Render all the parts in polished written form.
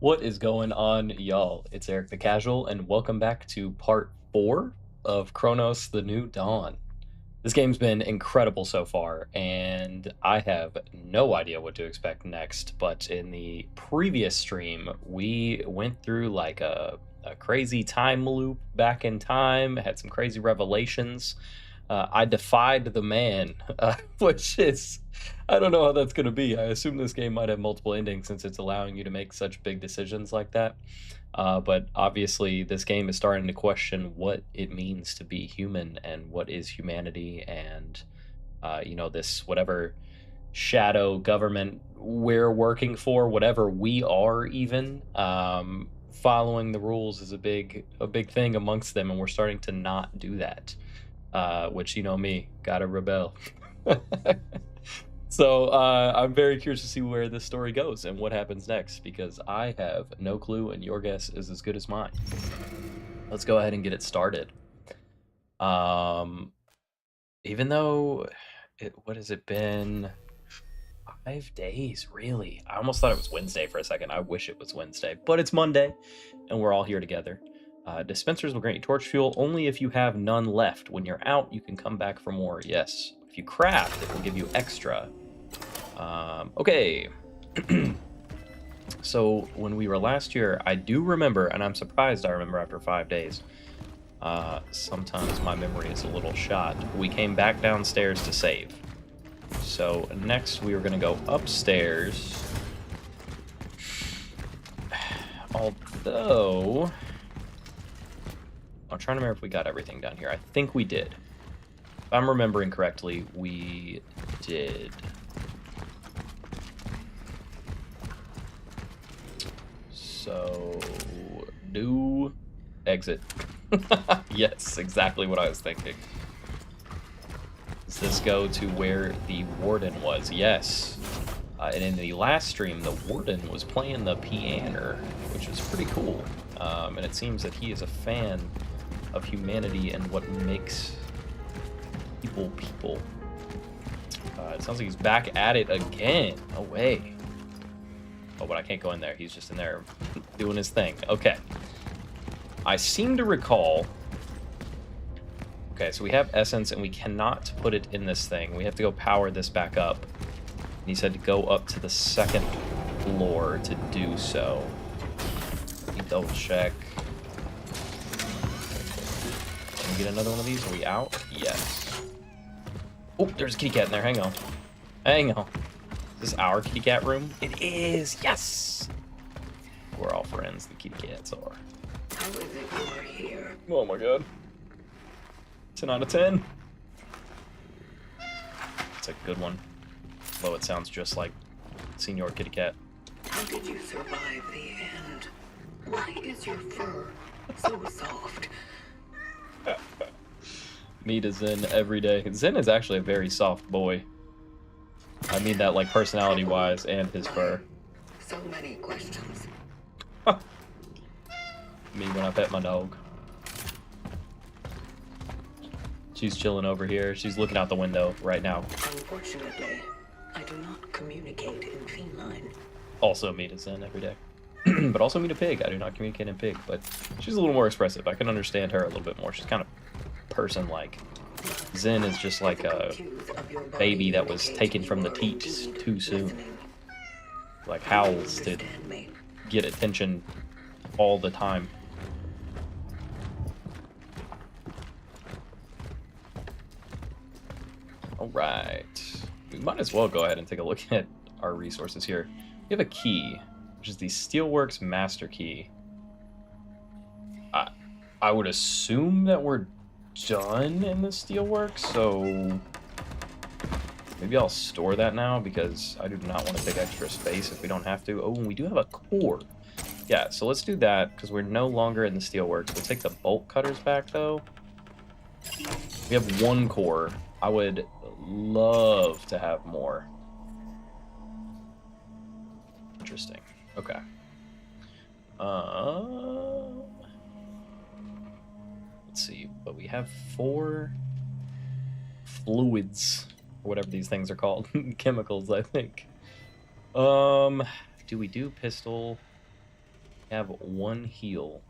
What is going on, y'all? It's Eric the Casual, and welcome back to part 4 of Cronos the New Dawn. This game's been incredible so far, and I have no idea what to expect next. But in the previous stream, we went through like a crazy time loop back in time, had some crazy revelations. I defied the man, which is, I don't know how that's going to be. I assume this game might have multiple endings since it's allowing you to make such big decisions like that. But obviously, this game is starting to question what it means to be human and what is humanity, and this whatever shadow government we're working for, whatever we are, even following the rules is a big thing amongst them, and we're starting to not do that. Which, you know me, gotta rebel. So I'm very curious to see where this story goes and what happens next, because I have no clue, and your guess is as good as mine. Let's go ahead and get it started. Um, Even though what has it been? 5 days, really? I almost thought it was Wednesday for a second. I wish it was Wednesday, but it's Monday, and we're all here together. Dispensers will grant you torch fuel only if you have none left. When you're out, you can come back for more. Yes. If you craft, it will give you extra. Okay. So when we were last year, I do remember, and I'm surprised I remember after 5 days. Sometimes my memory is a little shot. We came back downstairs to save. So next we are going to go upstairs. Although, I'm trying to remember if we got everything done here. I think we did. If I'm remembering correctly, we did. So, new exit. Yes, exactly what I was thinking. Does this go to where the warden was? Yes. And in the last stream, the warden was playing the piano, which was pretty cool. And it seems that he is a fan of humanity and what makes people people. It sounds like he's back at it again. No way. Oh, but I can't go in there. He's just in there doing his thing. Okay. I seem to recall... Okay, so we have essence, and we cannot put it in this thing. We have to go power this back up. And he said to go up to the second floor to do so. Let me double check. Can we get another one of these? Are we out? Yes. Oh, there's a kitty cat in there. Hang on. Hang on. Is this our kitty cat room? It is! Yes! We're all friends, the kitty cats are. How is it you are here? Oh my god. 10 out of 10. It's a good one. Though it sounds just like Senior Kitty Cat. How did you survive the end? Why is your fur so soft? Meet a Zen every day. Zen is actually a very soft boy. I mean that like personality-wise and his fur. So many questions. Me when I pet my dog. She's chilling over here. She's looking out the window right now. Unfortunately, I do not communicate in feline. Also meet a Zen every day. But also meet a pig. I do not communicate in pig, but she's a little more expressive. I can understand her a little bit more. She's kind of person-like. Zen is just like a baby that was taken from the teats too soon. Like howls to get attention all the time. Alright. We might as well go ahead and take a look at our resources here. We have a key, which is the Steelworks Master Key. I would assume that we're done in the Steelworks, so maybe I'll store that now because I do not want to take extra space if we don't have to. Oh, and we do have a core. Yeah, so let's do that because we're no longer in the Steelworks. We'll take the bolt cutters back, though. We have one core. I would love to have more. Interesting. Okay. Let's see. But we have 4 fluids, or whatever these things are called. Chemicals, I think. Do we do pistol? have 1 heal.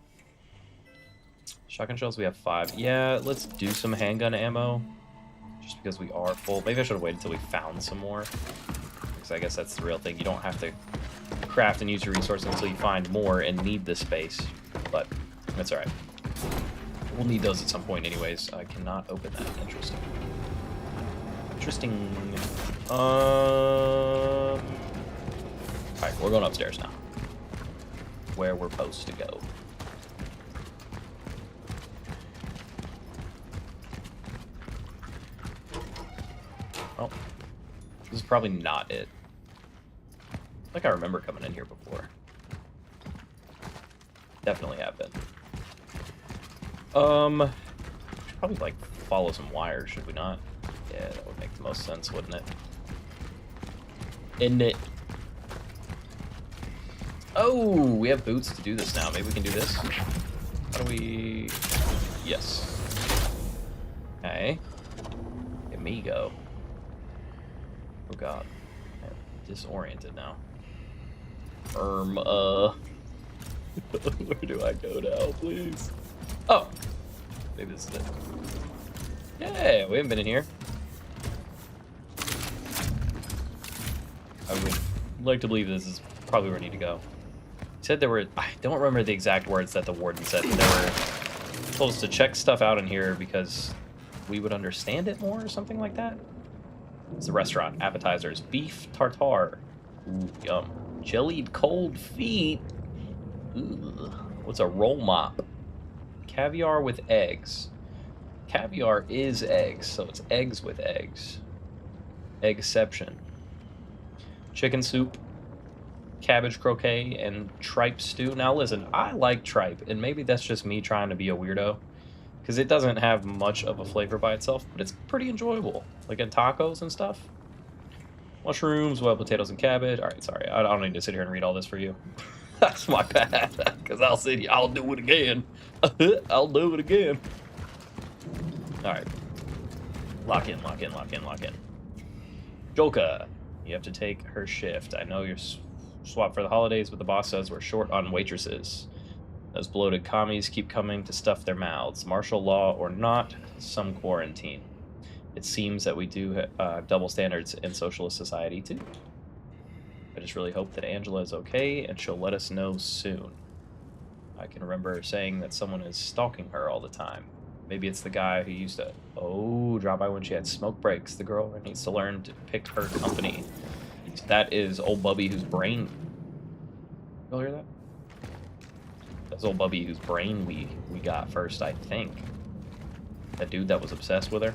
Shotgun shells, we have 5. Yeah, let's do some handgun ammo. Just because we are full. Maybe I should have waited until we found some more. Because I guess that's the real thing. You don't have to craft and use your resources until you find more and need the space. But that's alright. We'll need those at some point anyways. I cannot open that. Interesting. Interesting. Alright, we're going upstairs now. Where we're supposed to go. Oh. This is probably not it. Like I remember coming in here before. Definitely have been. We should probably like follow some wires, should we not? Yeah, that would make the most sense, wouldn't it? Isn't it? Oh, we have boots to do this now. Maybe we can do this. How do we? Yes. Okay. Let me go. Oh god. I'm disoriented now. Where do I go now, please? Oh! Maybe this is it. Yeah, we haven't been in here. I would like to believe this is probably where I need to go. He said there were... I don't remember the exact words that the warden said, but they were told us to check stuff out in here because we would understand it more or something like that. It's a restaurant. Appetizers. Beef tartare. Ooh, yum. Jellied cold feet. Ooh. What's a roll mop? Caviar with eggs. Caviar is eggs, so it's eggs with eggs. Eggception. Chicken soup. Cabbage croquet and tripe stew. Now listen, I like tripe, and maybe that's just me trying to be a weirdo. Because it doesn't have much of a flavor by itself, but it's pretty enjoyable. Like in tacos and stuff. Mushrooms, wild potatoes, and cabbage. Alright, sorry. I don't need to sit here and read all this for you. That's my bad. Because I'll do it again. I'll do it again. Alright. Lock in, lock in, lock in, lock in. Joka. You have to take her shift. I know you're swapped for the holidays, but the boss says we're short on waitresses. Those bloated commies keep coming to stuff their mouths. Martial law or not, some quarantine. It seems that we do double standards in socialist society, too. I just really hope that Angela is okay, and she'll let us know soon. I can remember saying that someone is stalking her all the time. Maybe it's the guy who used to, drop by when she had smoke breaks. The girl needs to learn to pick her company. That is old Bubby whose brain... Y'all hear that? That's old Bubby whose brain we got first, I think. That dude that was obsessed with her.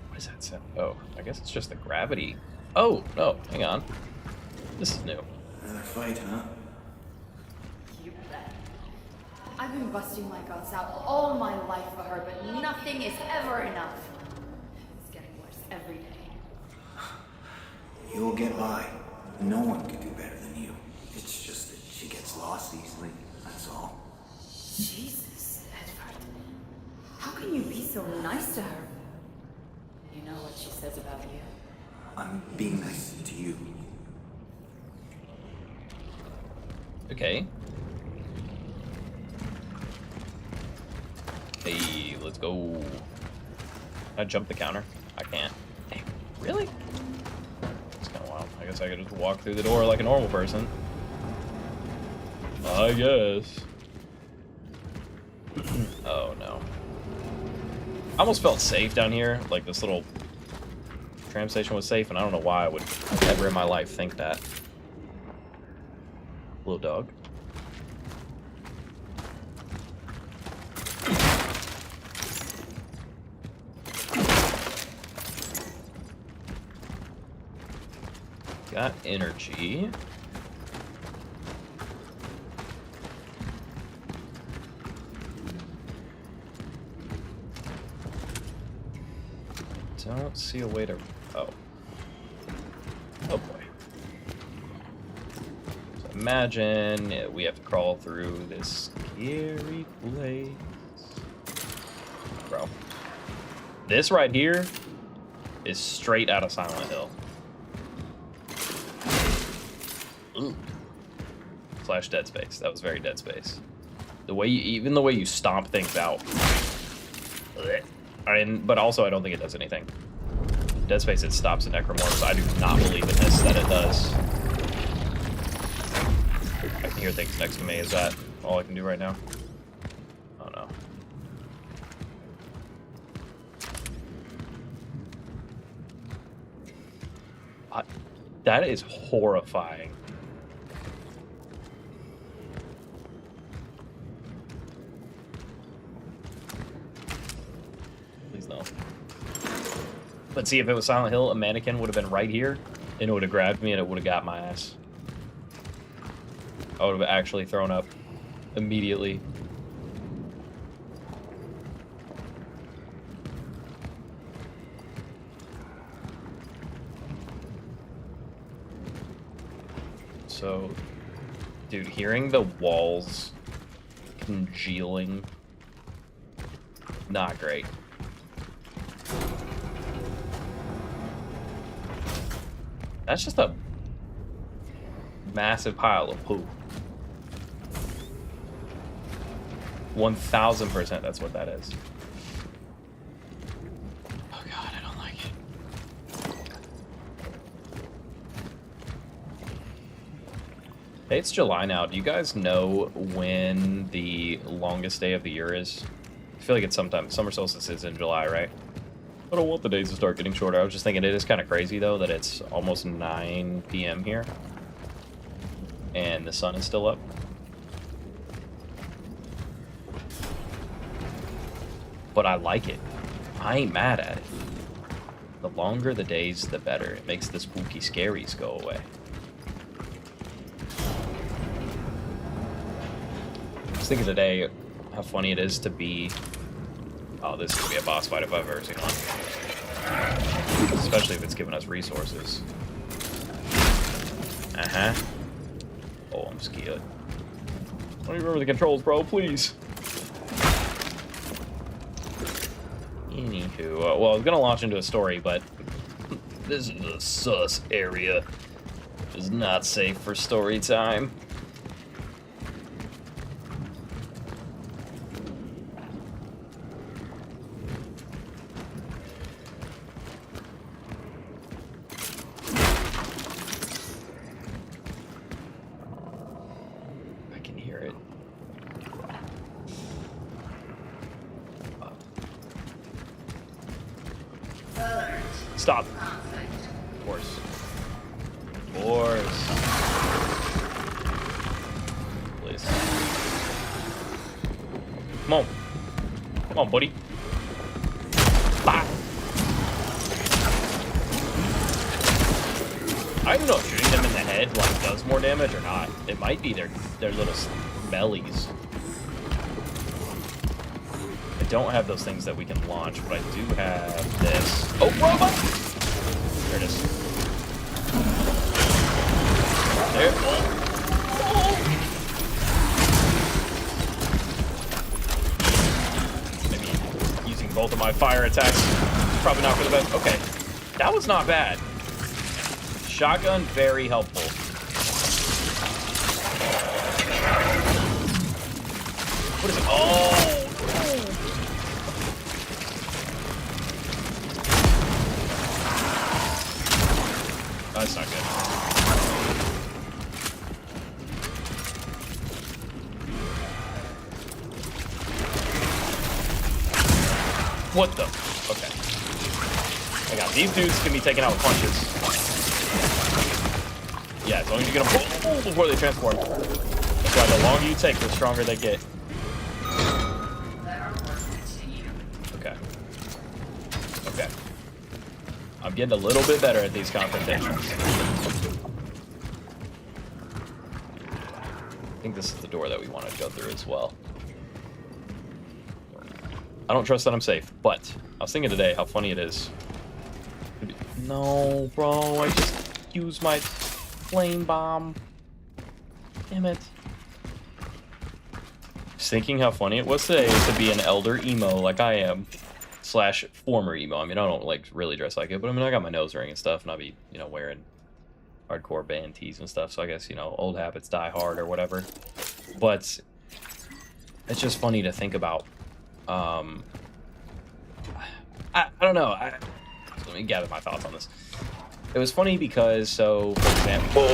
What is that sound? Oh, I guess it's just the gravity. Oh, no, hang on. This is new. Another fight, huh? You bet. I've been busting my guts out all my life for her, but nothing is ever enough. It's getting worse every day. You'll get by. No one can do better than you. It's just that she gets lost easily, that's all. Jesus, Edward. How can you be so nice to her? You know what she says about you. I'm being nice to you. Okay. Hey, let's go. Can I jump the counter? I can't. Dang, really? It's kind of wild. I guess I could just walk through the door like a normal person. I guess. Oh, no. I almost felt safe down here. Like, this little tram station was safe, and I don't know why I would ever in my life think that. Little dog. Got energy. Don't see a way to... Oh. Oh boy. So imagine we have to crawl through this scary place. Bro. This right here is straight out of Silent Hill. Ooh. Slash Dead Space. That was very Dead Space. The way even the way you stomp things out. But also I don't think it does anything. Dead Space, it stops the necromorphs. I do not believe in this that it does. I can hear things next to me. Is that all I can do right now? Oh no. That is horrifying. Please no. But see, if it was Silent Hill, a mannequin would have been right here, and it would have grabbed me, and it would have got my ass. I would have actually thrown up immediately. So, dude, hearing the walls congealing, not great. That's just a massive pile of poo. 1000% that's what that is. Oh god, I don't like it. Hey, it's July now. Do you guys know when the longest day of the year is? I feel like it's sometime. Summer solstice is in July, right? I don't want the days to start getting shorter. I was just thinking it is kind of crazy, though, that it's almost 9 p.m. here. And the sun is still up. But I like it. I ain't mad at it. The longer the days, the better. It makes the spooky scaries go away. I was thinking today how funny it is to be... Oh, this is going to be a boss fight if I've ever seen one. Especially if it's giving us resources. Uh-huh. Oh, I'm scared. I don't even remember the controls, bro. Please. Anywho, well, I was gonna launch into a story, but this is a sus area. It's not safe for story time. I can hear it. Stop. Of course. Of course. Please. Come on. Come on, buddy. Bah. I don't know if shooting them in the head like does more damage or not. It might be their little bellies. I don't have those things that we can launch, but I do have this. Oh, robot! There it is. There. Oh. Maybe using both of my fire attacks is probably not for the best. Okay, that was not bad. Shotgun, very helpful. What is it? Oh! That's not good. What the? Okay. I got these dudes can be taken out with punches. Yeah, as long as you get them before they transform. That's why the longer you take, the stronger they get. Okay. Okay. I'm getting a little bit better at these confrontations. I think this is the door that we want to go through as well. I don't trust that I'm safe, but I was thinking today how funny it is. No, bro, I just used my flame bomb. Damn it. Just thinking how funny it was today to be an elder emo like I am. Slash former emo. I mean, I don't like really dress like it, but I mean, I got my nose ring and stuff, and I'll be, you know, wearing hardcore band tees and stuff. So I guess, you know, old habits die hard or whatever. But it's just funny to think about. I don't know. Let me gather my thoughts on this. It was funny because, so, for example...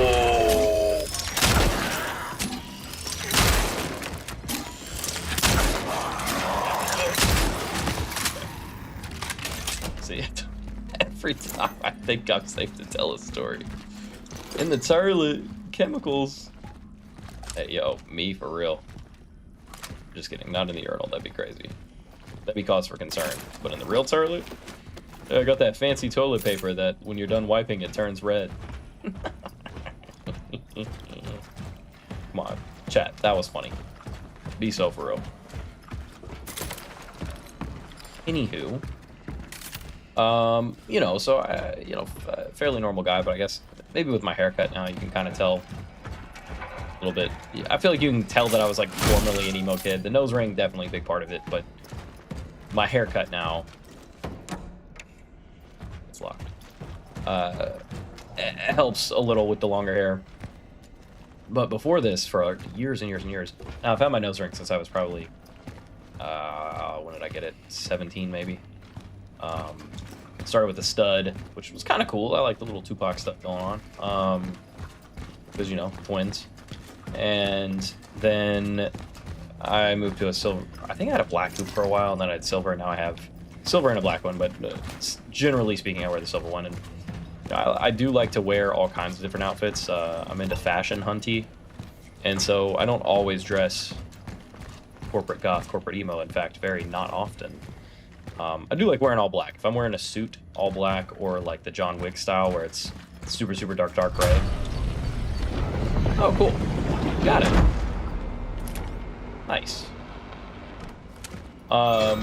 See, every time I think I'm safe to tell a story. In the toilet, chemicals. Hey, yo, me for real. Just kidding, not in the urinal, that'd be crazy. That'd be cause for concern. But in the real toilet, I got that fancy toilet paper that when you're done wiping, it turns red. Come on, chat, that was funny. Be so for real. Anywho, you know, so you know, fairly normal guy, but I guess maybe with my haircut now, you can kind of tell a little bit. I feel like you can tell that I was like formerly an emo kid. The nose ring definitely a big part of it, but my haircut now, it's locked. It helps a little with the longer hair. But before this, for years and years and years, now I've had my nose ring since I was probably, when did I get it? 17 maybe. Started with a stud, which was kind of cool. I like the little Tupac stuff going on, because, you know, twins. And then I moved to a silver. I think I had a black hoop for a while, and then I had silver, and now I have silver and a black one. But generally speaking, I wear the silver one. And I do like to wear all kinds of different outfits. I'm into fashion hunty, and so I don't always dress corporate goth, corporate emo. In fact, very not often. I do like wearing all black. If I'm wearing a suit, all black, or like the John Wick style where it's super, super dark gray. Oh, cool. Got it. Nice. I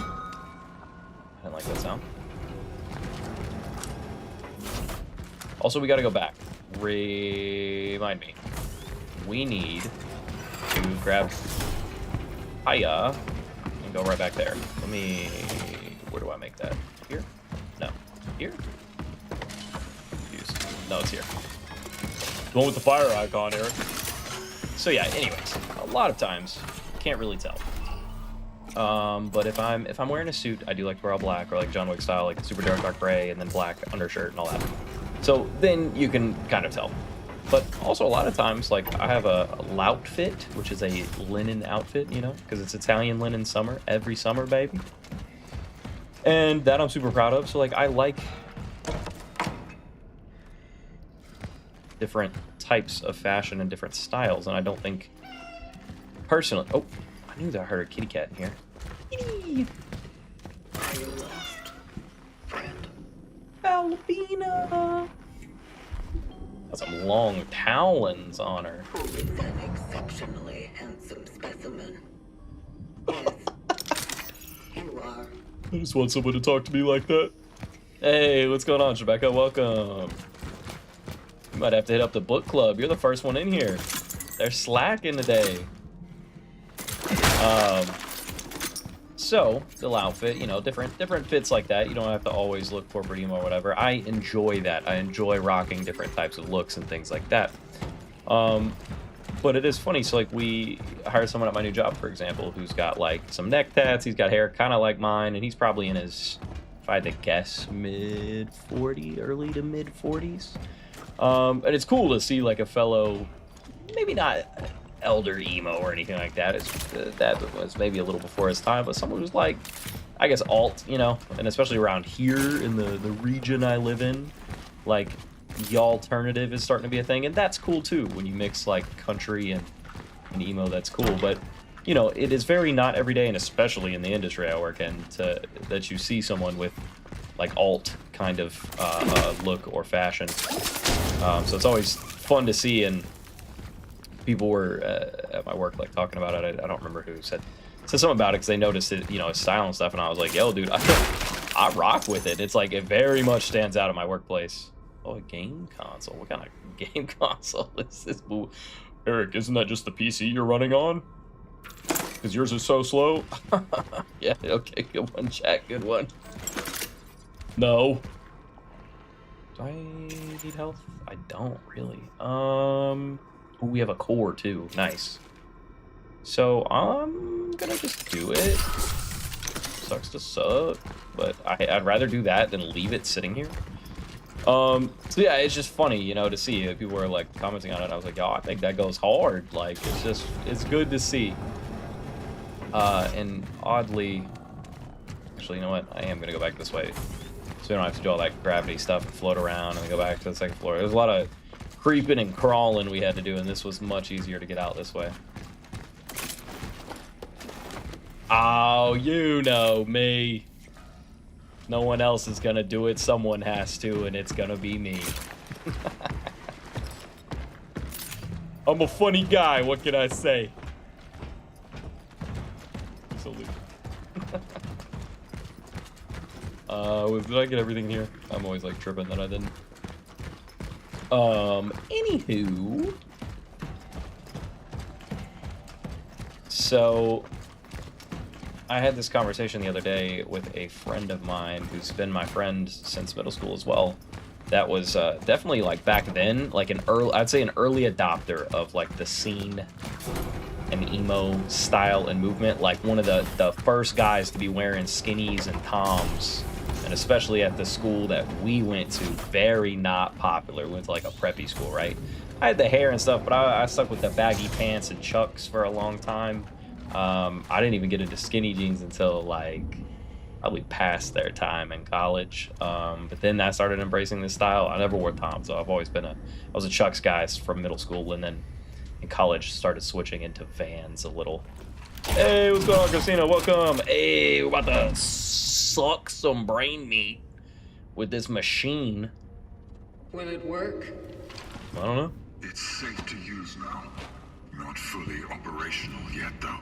didn't like that sound. Also, we gotta go back. Remind me. We need to grab Hiya and go right back there. Let me... Where do I make that? Here? No. Here? Confused. No, it's here. The one with the fire icon, Eric. So yeah, anyways, a lot of times, can't really tell. But if I'm wearing a suit, I do like to wear all black, or like John Wick style, like super dark gray, and then black undershirt and all that. So then you can kind of tell. But also a lot of times, like I have a lout fit, which is a linen outfit, you know, because it's Italian linen summer, every summer, baby. And that I'm super proud of. So like I like different types of fashion and different styles, and I don't think personally... Oh, I knew that I heard a kitty cat in here. Kitty! Are you lost, friend? Albina! Got some long talons on her. Who is an exceptionally handsome specimen? Yes, you are. I just want someone to talk to me like that. Hey, what's going on, Rebecca? Welcome. You might have to hit up the book club. You're the first one in here. They're slacking today. So the outfit, you know, different fits like that. You don't have to always look corporate emo or whatever. I enjoy that. I enjoy rocking different types of looks and things like that. But it is funny. So like we hired someone at my new job, for example, who's got like some neck tats. He's got hair kind of like mine, and he's probably in his, if I had to guess, early to mid 40s. And it's cool to see like a fellow, maybe not elder emo or anything like that. That was maybe a little before his time, but someone who's like, I guess, alt, you know, and especially around here in the region I live in, like the alternative is starting to be a thing, and that's cool too. When you mix like country and emo, that's cool. But you know, it is very not every day, and especially in the industry I work in, that you see someone with like alt kind of look or fashion. So it's always fun to see, and people were at my work like talking about it. I don't remember who said something about it because they noticed it, you know, his style and stuff, and I was like, yo, dude, I rock with it. It's like it very much stands out in my workplace. Oh, a game console. What kind of game console is this? Eric, isn't that just the PC you're running on? Because yours is so slow. Yeah, okay, good one, chat, good one. No. Do I need health? I don't really. Ooh, we have a core too. Nice. So I'm gonna just do it. Sucks to suck, but I'd rather do that than leave it sitting here. So yeah, it's just funny, you know, to see if people were like commenting on it. I was like, yo, I think that goes hard. Like, it's good to see. And oddly, actually, you know what? I am gonna go back this way, so we don't have to do all that gravity stuff and float around and then go back to the second floor. There's a lot of creeping and crawling we had to do, and this was much easier to get out this way. Oh, you know me. No one else is gonna do it. Someone has to, and it's gonna be me. I'm a funny guy. What can I say? Salute. Did I get everything here? I'm always like tripping that I didn't. Anywho. So I had this conversation the other day with a friend of mine who's been my friend since middle school as well. That was definitely like back then, like I'd say an early adopter of like the scene and emo style and movement. Like one of the first guys to be wearing skinnies and toms, and especially at the school that we went to, very not popular. We went to like a preppy school, right? I had the hair and stuff, but I stuck with the baggy pants and chucks for a long time. I didn't even get into skinny jeans until like probably past their time in college. But then I started embracing this style. I never wore toms, so I've always been I was a chucks guy from middle school, and then in college started switching into Vans a little. Hey, what's going on, Casino? Welcome. Hey, we're about to suck some brain meat with this machine. Will it work? I don't know. It's safe to use now. Not fully operational yet, though.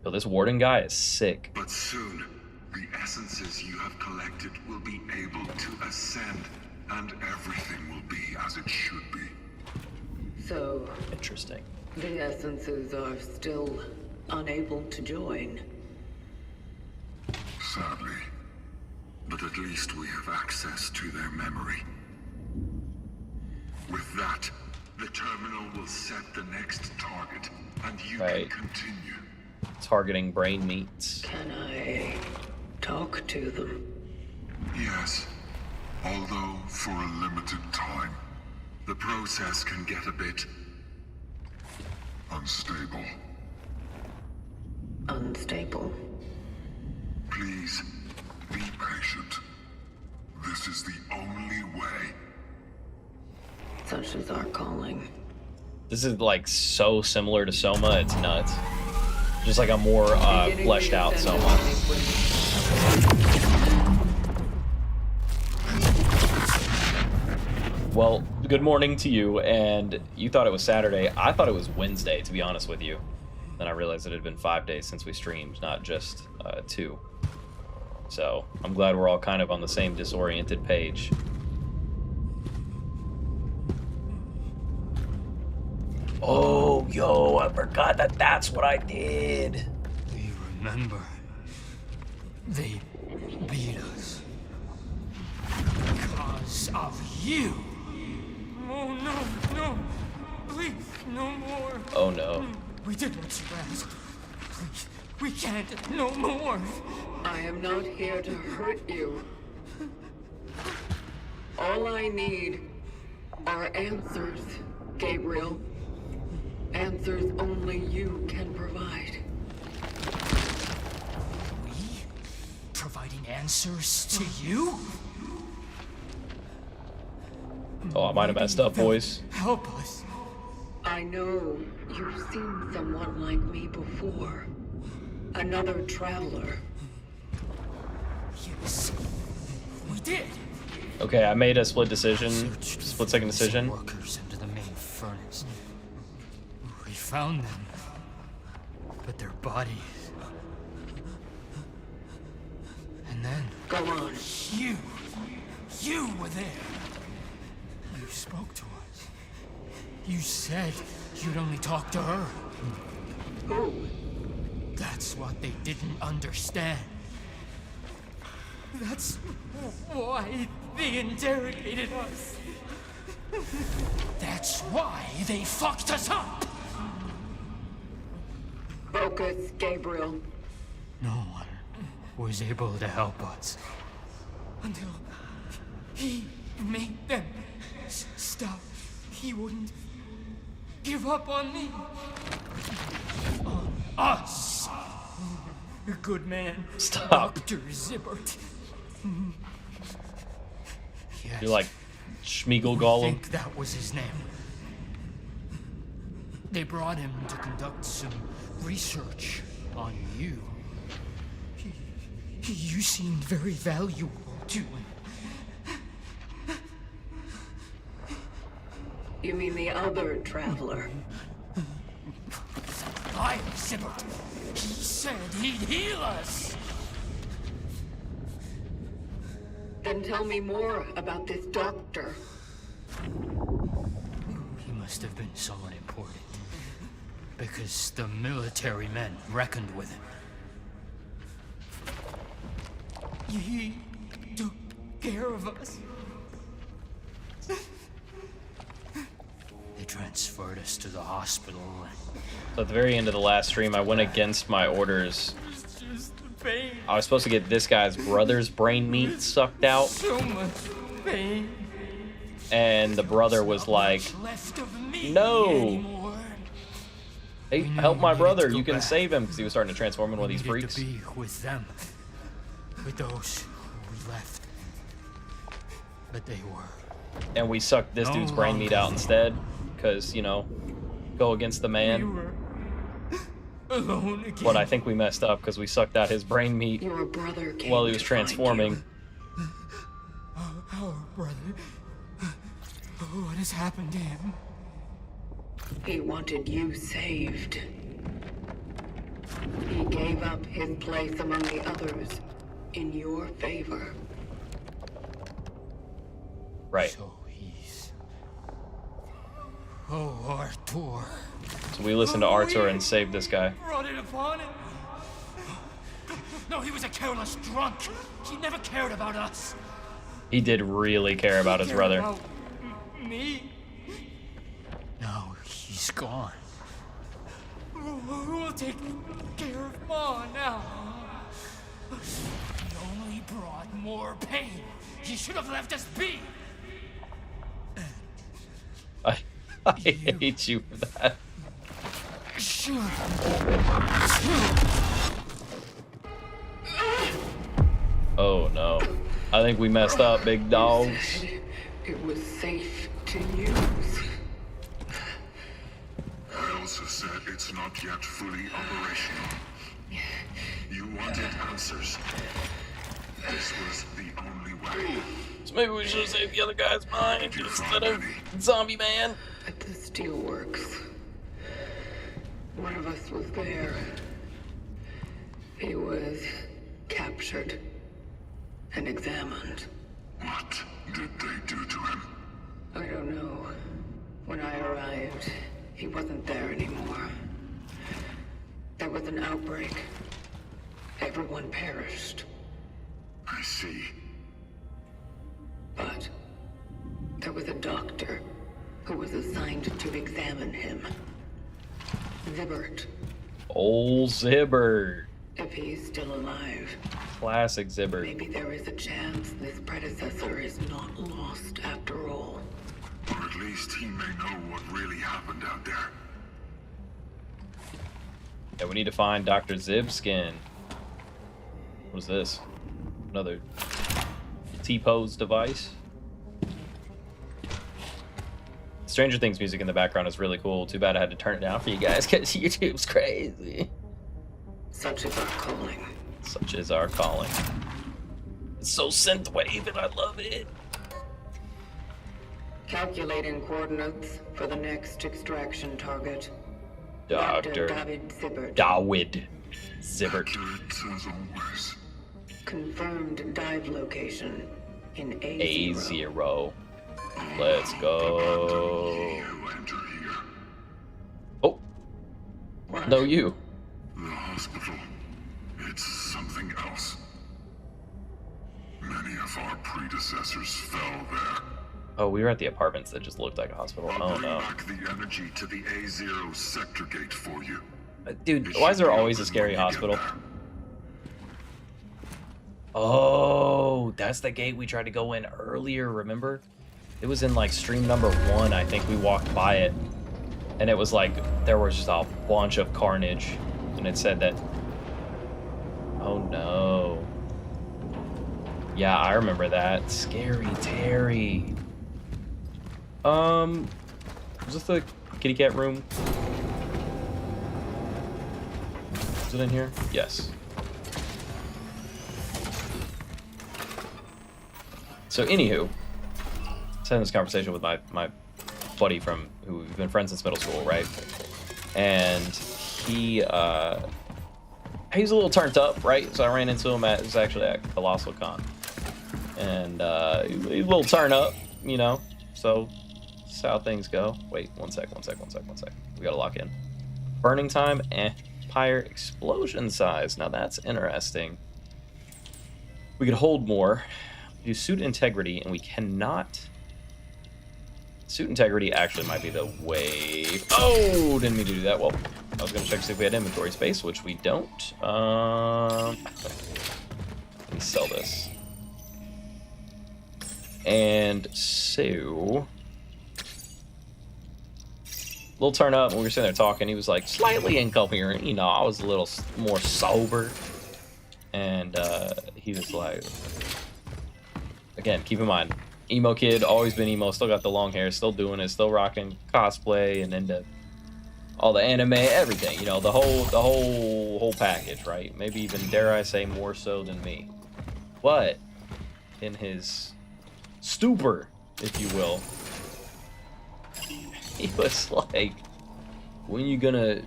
Yo, this warden guy is sick. But soon, the essences you have collected will be able to ascend, and everything will be as it should be. So, Interesting. the essences are still unable to join. Sadly. But at least we have access to their memory. With that, the terminal will set the next target, and you Right. can continue. Targeting brain meats. Can I talk to them? Yes. Although for a limited time. The process can get a bit unstable. Unstable. Please, be patient. This is the only way. Such is our calling. This is like so similar to Soma, it's nuts. Just like a more fleshed out Soma. Well, good morning to you, and you thought it was Saturday. I thought it was Wednesday, to be honest with you. Then I realized it had been 5 days since we streamed, not just 2. So I'm glad we're all kind of on the same disoriented page. Oh, yo, I forgot that that's what I did. They remember. They beat us. Because of you. Oh, no, no. Please, no more. Oh, no. We did what you asked. Please, we can't. No more. I am not here to hurt you. All I need are answers, Gabriel. Answers only you can provide. We? Providing answers to you? Oh, I might have messed up, boys. Help us. I know you've seen someone like me before. Another traveler. Yes. We did. Okay, I made a split decision. Searched Split second for the decision. workers under the main furnace. We found them, but their bodies. And then Go on. you were there. You spoke to us. You said you'd only talk to her. Who? That's what they didn't understand. That's why they interrogated us. That's why they fucked us up. Focus, Gabriel. No one was able to help us until he made them stop. He wouldn't give up on me. On us. A good man. Stop. Dr. Zibbert. Yes. You're like Schmeagol I Gollum. think that was his name. They brought him to conduct some research on you. You seemed very valuable to him. You mean the other traveler? I, Zibbert. He said he'd heal us. Then tell me more about this doctor. He must have been someone important. Because the military men reckoned with him. He took care of us. They transferred us to the hospital and So at the very end of the last stream, I went against my orders. it was just the pain. I was supposed to get this guy's brother's brain meat sucked out, So much pain. and the brother was like, Left of me "No. anymore. hey, We knew help we my needed brother, to you go can back. save him," because he was starting to transform into one of these We needed freaks. to be with them. With those who we left. But they were. And we sucked this No dude's brain meat out longer. instead, because, you know, go against the We man. were alone again. But I think we messed up, because we sucked out his brain meat Your brother came while he to was find transforming. you. Our brother. What has happened to him? He wanted you saved. He gave up his place among the others in your favor. Right. So he's. Oh, Artur. So we listened to Arthur and saved this guy. Brought it upon him. No, he was a careless drunk. He never cared about us. He did really care about his Cared brother. about me. Now he's gone. Who will take care of Ma now? He only brought more pain. He should have left us be. I hate you for that. Should. Oh no. I think we messed up, big dogs. Said it was safe to use. I also said it's not yet fully operational. You wanted answers. This was the only way. So maybe we should have saved the other guy's mind instead of Zombie Man. At the steelworks. One of us was there. He was captured and examined. What did they do to him? I don't know. When I arrived, he wasn't there anymore. There was an outbreak. Everyone perished. I see. But there was a doctor who was assigned to examine him. Zibbert, Old Zibbert. if he's still alive. Classic Zibbert. Maybe there is a chance this predecessor is not lost after all. Or at least he may know what really happened out there. Yeah, we need to find Dr. Zibskin. What is this? Another T-pose device? Stranger Things music in the background is really cool. Too bad I had to turn it down for you guys because YouTube's crazy. Such is our calling. Such is our calling. It's so synthwave and I love it. Calculating coordinates for the next extraction target. Dr. David Zibbert. David Zibbert. Accurate as always. Confirmed dive location in A0. A0. Let's go. You enter here. Oh, What? no, you. The hospital. It's something else. of our predecessors fell there. Oh, we were at the apartments that just looked like a hospital. I'll Oh bring no. back the energy to the A0 sector gate for you. Dude, It why is should there be always a open scary when you get hospital? there. Oh, that's the gate we tried to go in earlier, remember? It was in like stream number 1, I think we walked by it. And it was like, there was just a bunch of carnage. And it said that... Oh no. Yeah, I remember that. Scary Terry. Was this the kitty cat room? Is it in here? Yes. So anywho, I was having this conversation with my buddy from who we've been friends since middle school, right? And he was a little turned up, right? So I ran into him it was actually at Colossal Con. And he was a little turn up, you know. So that's how things go. Wait, one sec. We gotta lock in. Burning time, Empire explosion size. Now that's interesting. We could hold more. Do suit integrity, and we cannot. Suit integrity actually might be the way. Oh, didn't mean to do that. Well, I was gonna check to see if we had inventory space, which we don't. Let me sell this. And so, little turn up when we were sitting there talking. He was like slightly incoherent. You know, I was a little more sober, and he was like. Again, keep in mind, emo kid, always been emo, still got the long hair, still doing it, still rocking cosplay and into all the anime, everything, you know, the whole package, right? Maybe even, dare I say, more so than me. But in his stupor, if you will, he was like, when you gotta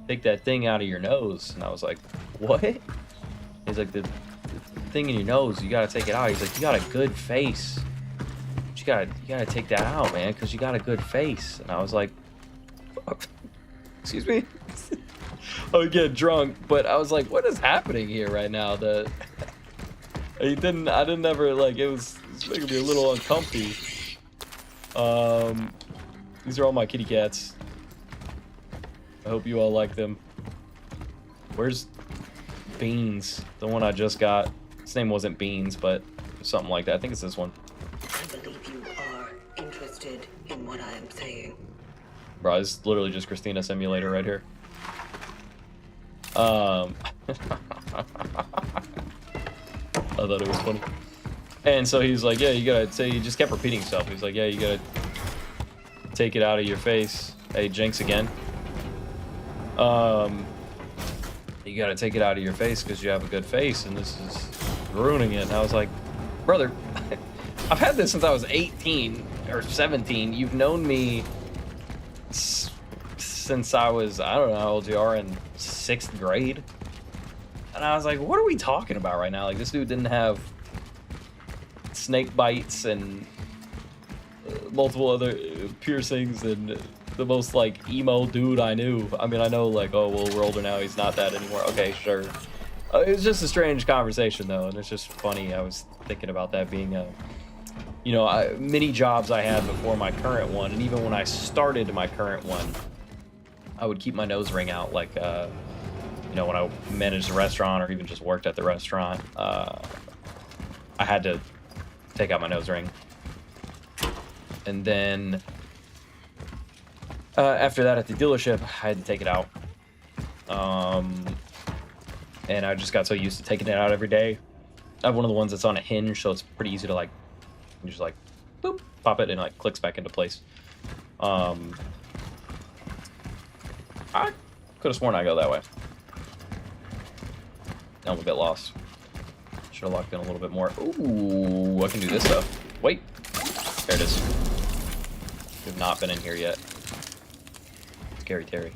take that thing out of your nose. And I was like, what? He's like, the thing in your nose, you gotta take it out. He's like, you got a good face. You gotta take that out, man, because you got a good face. And I was like, excuse me? I would get drunk, but I was like, what is happening here right now? I didn't ever, like, it was making me a little uncomfy. These are all my kitty cats. I hope you all like them. Where's Beans? The one I just got. His name wasn't Beans, but something like that. I think it's this one. I believe you are interested in what I am saying. Bro, it's literally just Christina Simulator right here. I thought it was funny. And so he's like, yeah, you gotta say, he just kept repeating himself. He's like, yeah, you gotta take it out of your face. Hey, Jinx again. You gotta take it out of your face because you have a good face, and this is ruining it. And I was like, brother, I've had this since I was 18 or 17. You've known me since I was, I don't know how old you are, in 6th grade. And I was like, what are we talking about right now? Like, this dude didn't have snake bites and multiple other piercings and the most, like, emo dude I knew. I mean, I know, like, oh, well, we're older now, he's not that anymore. Okay, sure. It was just a strange conversation, though, and it's just funny. I was thinking about that being a, you know, many jobs I had before my current one, and even when I started my current one, I would keep my nose ring out, like, you know, when I managed a restaurant or even just worked at the restaurant, I had to take out my nose ring. And then after that at the dealership, I had to take it out. And I just got so used to taking it out every day. I have one of the ones that's on a hinge, so it's pretty easy to, like, you just, like, boop, pop it, and it, like, clicks back into place. I could have sworn I go that way. I'm a bit lost. Should have locked in a little bit more. Ooh, I can do this stuff. Wait. There it is. We've not been in here yet. Scary Terry.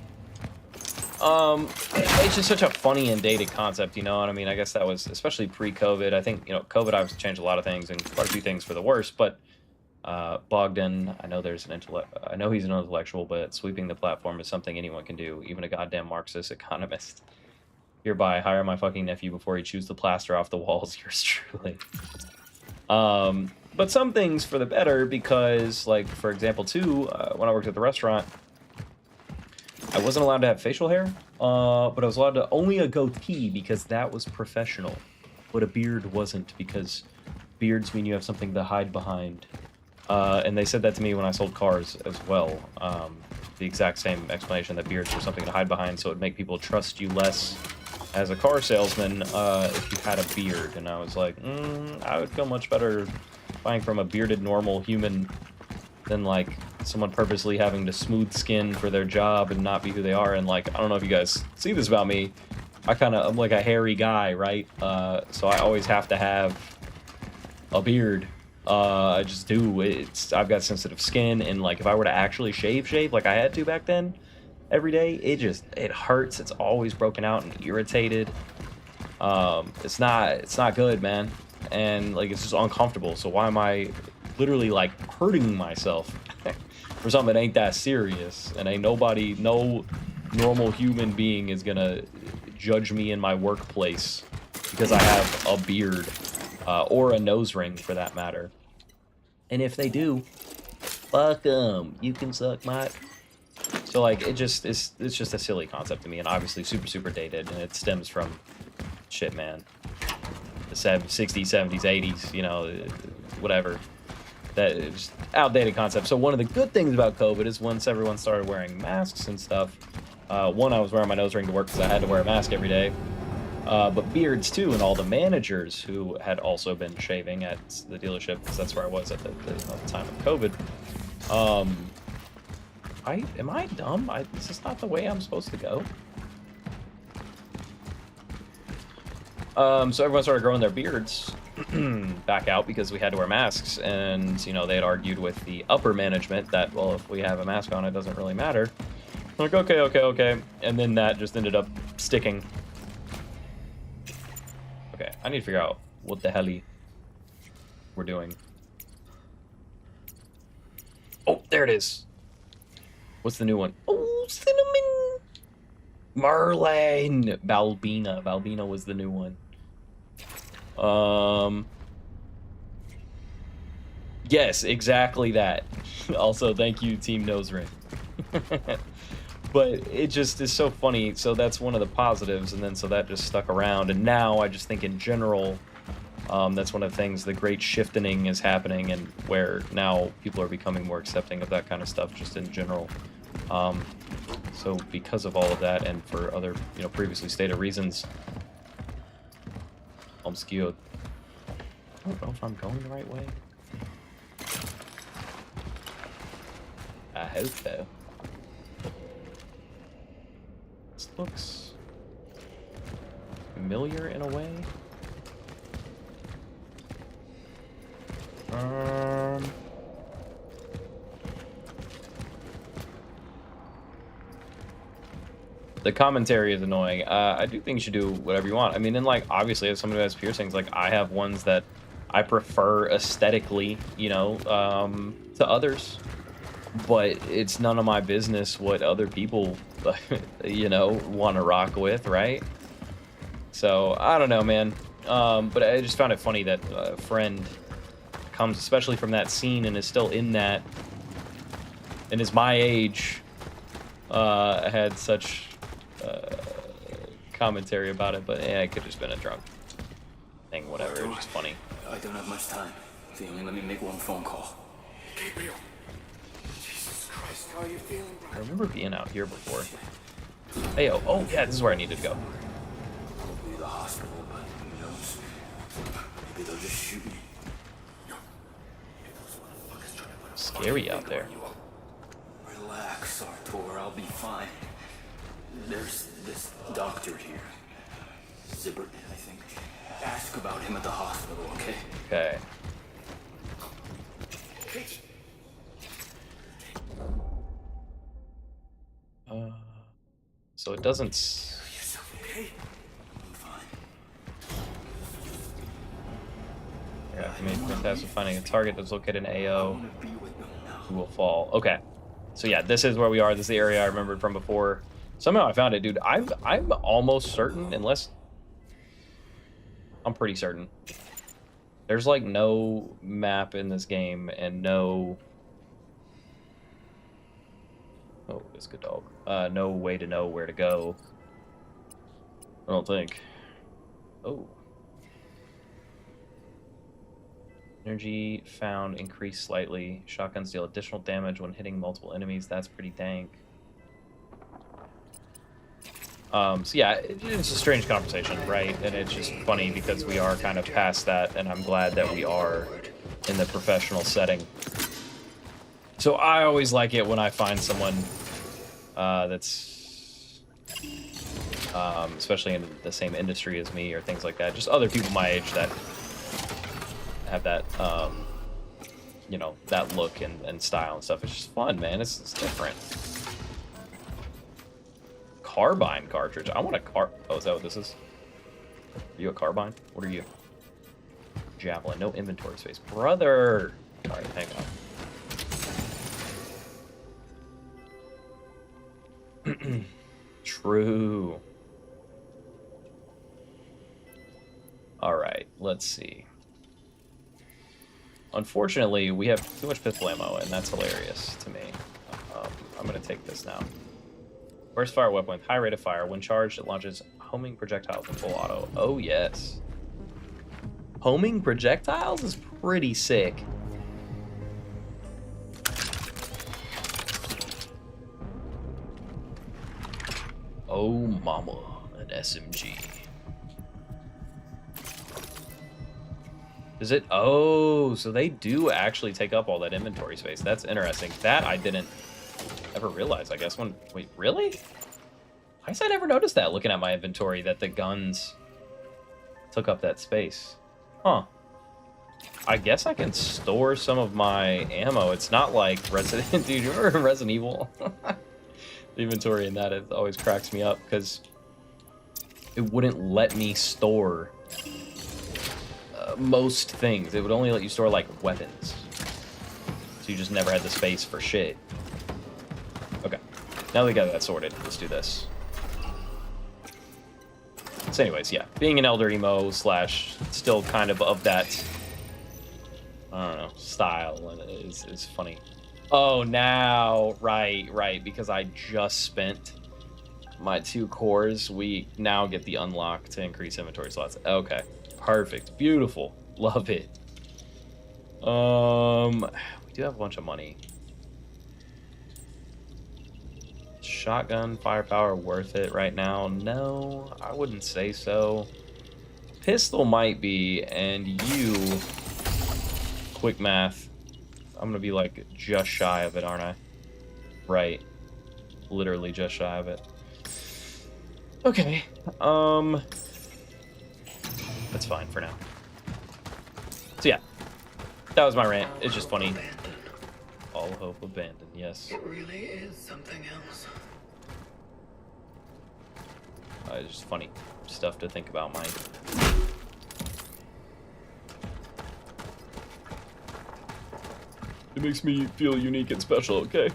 It's just such a funny and dated concept, you know what I mean? I guess that was, especially pre-COVID. I think, you know, COVID obviously changed a lot of things and quite a few things for the worse, but Bogdan, I know he's an intellectual, but sweeping the platform is something anyone can do, even a goddamn Marxist economist. Hereby, hire my fucking nephew before he chews the plaster off the walls. Yours truly. But some things for the better because, like, for example, too, when I worked at the restaurant, I wasn't allowed to have facial hair, but I was allowed to only a goatee because that was professional. But a beard wasn't because beards mean you have something to hide behind. And they said that to me when I sold cars as well. The exact same explanation that beards were something to hide behind, so it would make people trust you less as a car salesman if you had a beard. And I was like, I would feel much better buying from a bearded normal human than like someone purposely having to smooth skin for their job and not be who they are. And like, I don't know if you guys see this about me, I'm like a hairy guy, right? So I always have to have a beard. I just do. I've got sensitive skin, and like if I were to actually shave like I had to back then every day, it hurts. It's always broken out and irritated. It's not good, man. And like it's just uncomfortable. So why am I literally like hurting myself for something that ain't that serious? And no normal human being is gonna judge me in my workplace because I have a beard or a nose ring for that matter. And if they do, fuck them. You can suck my. So like it's just a silly concept to me, and obviously super dated, and it stems from shit, man. The 60s, 70s, 80s, you know, whatever. That is outdated concept. So one of the good things about COVID is once everyone started wearing masks and stuff. One, I was wearing my nose ring to work because I had to wear a mask every day. But beards too, and all the managers who had also been shaving at the dealership, because that's where I was at the time of COVID. Am I dumb? Is this not the way I'm supposed to go? So everyone started growing their beards back out because we had to wear masks, and you know they had argued with the upper management that, well, if we have a mask on, it doesn't really matter. I'm like, okay, and then that just ended up sticking. Okay, I need to figure out what the hell we're doing. Oh, there it is. What's the new one? Oh, cinnamon. Merlin. Balbina. Balbina was the new one. Yes, exactly that. Also, thank you, Team Nose Ring. But it just is so funny. So that's one of the positives, and then so that just stuck around. And now I just think in general, that's one of the things, the great shifting is happening, and where now people are becoming more accepting of that kind of stuff just in general. So because of all of that, and for other, you know, previously stated reasons, I'm skewed. I don't know if I'm going the right way. I hope so. This looks familiar in a way. The commentary is annoying. I do think you should do whatever you want. I mean, and like, obviously, as someone who has piercings, like, I have ones that I prefer aesthetically, you know, to others. But it's none of my business what other people, you know, want to rock with, right? So, I don't know, man. But I just found it funny that a friend comes, especially from that scene, and is still in that, and is my age, had such commentary about it. But yeah, it could have just been a drunk thing, whatever. It's just funny. I don't have much time. They only let me make one phone call. Gabriel. Jesus Christ, how are you feeling, I remember being out here before. Hey, oh yeah, this is where I needed to go. Probably the hospital, but who knows? Maybe they'll just shoot me. Scary out there. Relax, Artur. I'll be fine. There's this doctor here. Zibbert, I think. Ask about him at the hospital, okay? Okay. So it doesn't. Okay. I'm fine. Yeah, I mean, with task of finding a target that's located in I AO, want to be with them now. who will fall. Okay. So yeah, this is where we are. This is the area I remembered from before. Somehow I found it, dude. I'm almost certain, unless I'm pretty certain. There's like no map in this game and no. Oh, it's a good dog. No way to know where to go. I don't think. Oh. Energy found increased slightly. Shotguns deal additional damage when hitting multiple enemies. That's pretty dank. So yeah, it's a strange conversation, right? And it's just funny because we are kind of past that, and I'm glad that we are in the professional setting. So I always like it when I find someone that's, especially in the same industry as me or things like that, just other people my age that have that, you know, that look and style and stuff. It's just fun, man. It's different. Carbine cartridge. I want a Oh, is that what this is? Are you a carbine? What are you? Javelin. No inventory space. Brother! Alright, hang on. True. Alright, let's see. Unfortunately, we have too much pistol ammo, and that's hilarious to me. I'm going to take this now. Burst fire weapon with high rate of fire. When charged, it launches homing projectiles in full auto. Oh, yes. Homing projectiles is pretty sick. Oh, mama. An SMG. Is it? Oh, so they do actually take up all that inventory space. That's interesting. That I didn't ever realize, I guess. Wait, really? I guess I never noticed that looking at my inventory, that the guns took up that space. Huh. I guess I can store some of my ammo. It's not like Resident... Dude, you remember Resident Evil? The inventory in that, it always cracks me up because it wouldn't let me store most things. It would only let you store, like, weapons. So you just never had the space for shit. Okay. Now we got that sorted. Let's do this. So anyways, yeah. Being an elder emo / still kind of that, I don't know, style is funny. Oh, now, right, because I just spent my 2 cores, we now get the unlock to increase inventory slots. Okay. Perfect. Beautiful. Love it. We do have a bunch of money. Shotgun firepower worth it right now? No, I wouldn't say so. Pistol might be, and you, quick math, I'm gonna be like just shy of it, aren't I? Right. Literally just shy of it. Okay. That's fine for now. So yeah, that was my rant. It's just funny. All hope abandoned, yes. It really is something else. It's just funny stuff to think about, Mike. It makes me feel unique and special, okay?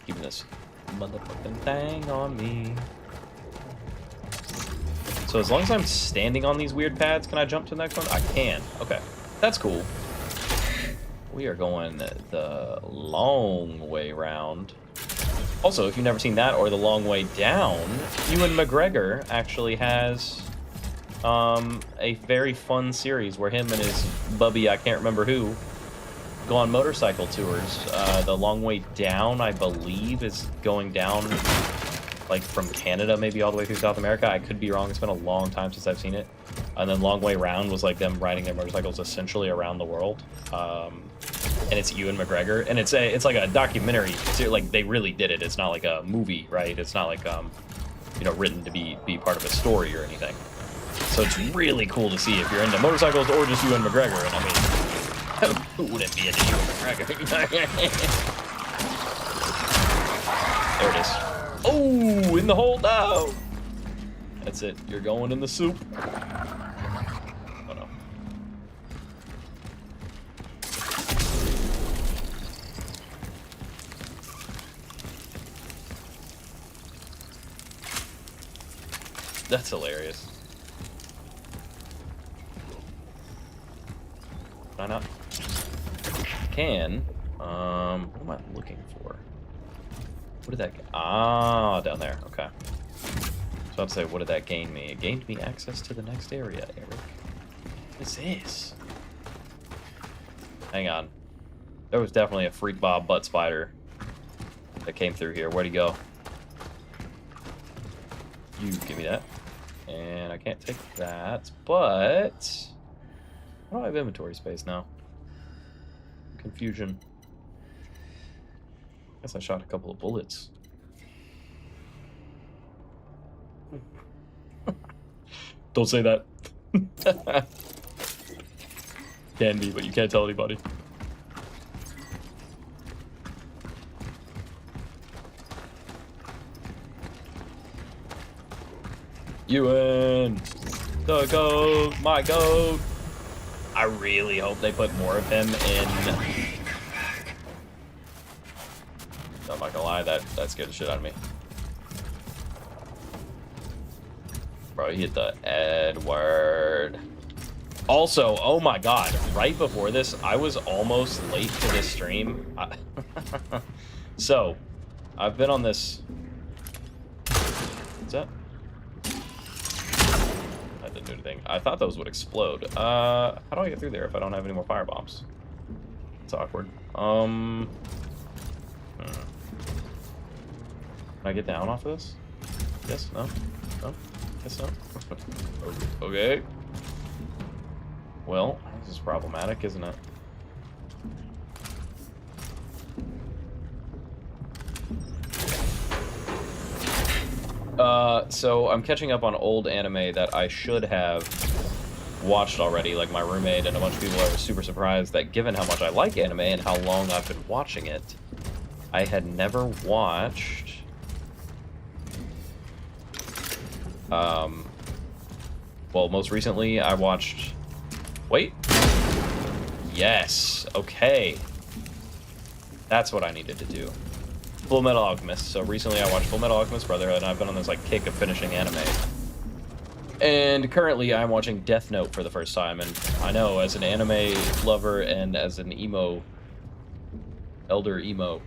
Keeping this motherfucking thing on me. So as long as I'm standing on these weird pads, can I jump to the next one? I can. Okay. That's cool. We are going the long way round. Also, if you've never seen that or the long way down, Ewan McGregor actually has a very fun series where him and his bubby, I can't remember who, go on motorcycle tours. The long way down, I believe, is going down like from Canada maybe all the way through South America. I could be wrong. It's been a long time since I've seen it. And then Long Way Round was like them riding their motorcycles essentially around the world. And it's Ewan McGregor, and it's like a documentary. So, like, they really did it. It's not like a movie, right? It's not like you know, written to be part of a story or anything. So it's really cool to see if you're into motorcycles or just Ewan McGregor. And I mean, who wouldn't be into Ewan McGregor? There it is. Oh, in the hole now. That's it. You're going in the soup. Oh no. That's hilarious. Can I not? Can. What am I looking for? What did that... Ah, down there. Okay. So I'd say, what did that gain me? It gained me access to the next area, Eric. What is this? Hang on. There was definitely a freak Bob butt spider that came through here. Where'd he go? You give me that. And I can't take that, but... I don't have inventory space now. Confusion. Guess I shot a couple of bullets. Don't say that. Can be, but you can't tell anybody. Ewan! The goat! My goat! I really hope they put more of him in... I'm not gonna lie, that scared the shit out of me. Bro, he hit the Edward. Also, oh my god, right before this, I was almost late to this stream. So, I've been on this... What's that? That didn't do anything. I thought those would explode. How do I get through there if I don't have any more fire bombs? It's awkward. Can I get down off of this? Yes? No? No? Yes, no? Okay. Well, this is problematic, isn't it? So I'm catching up on old anime that I should have watched already. Like, my roommate and a bunch of people are super surprised that given how much I like anime and how long I've been watching it, I had never watched... well, most recently I watched... Wait. Yes. Okay. That's what I needed to do. Full Metal Alchemist. So recently I watched Full Metal Alchemist Brotherhood, and I've been on this, like, kick of finishing anime. And currently I'm watching Death Note for the first time, and I know, as an anime lover and as an elder emo,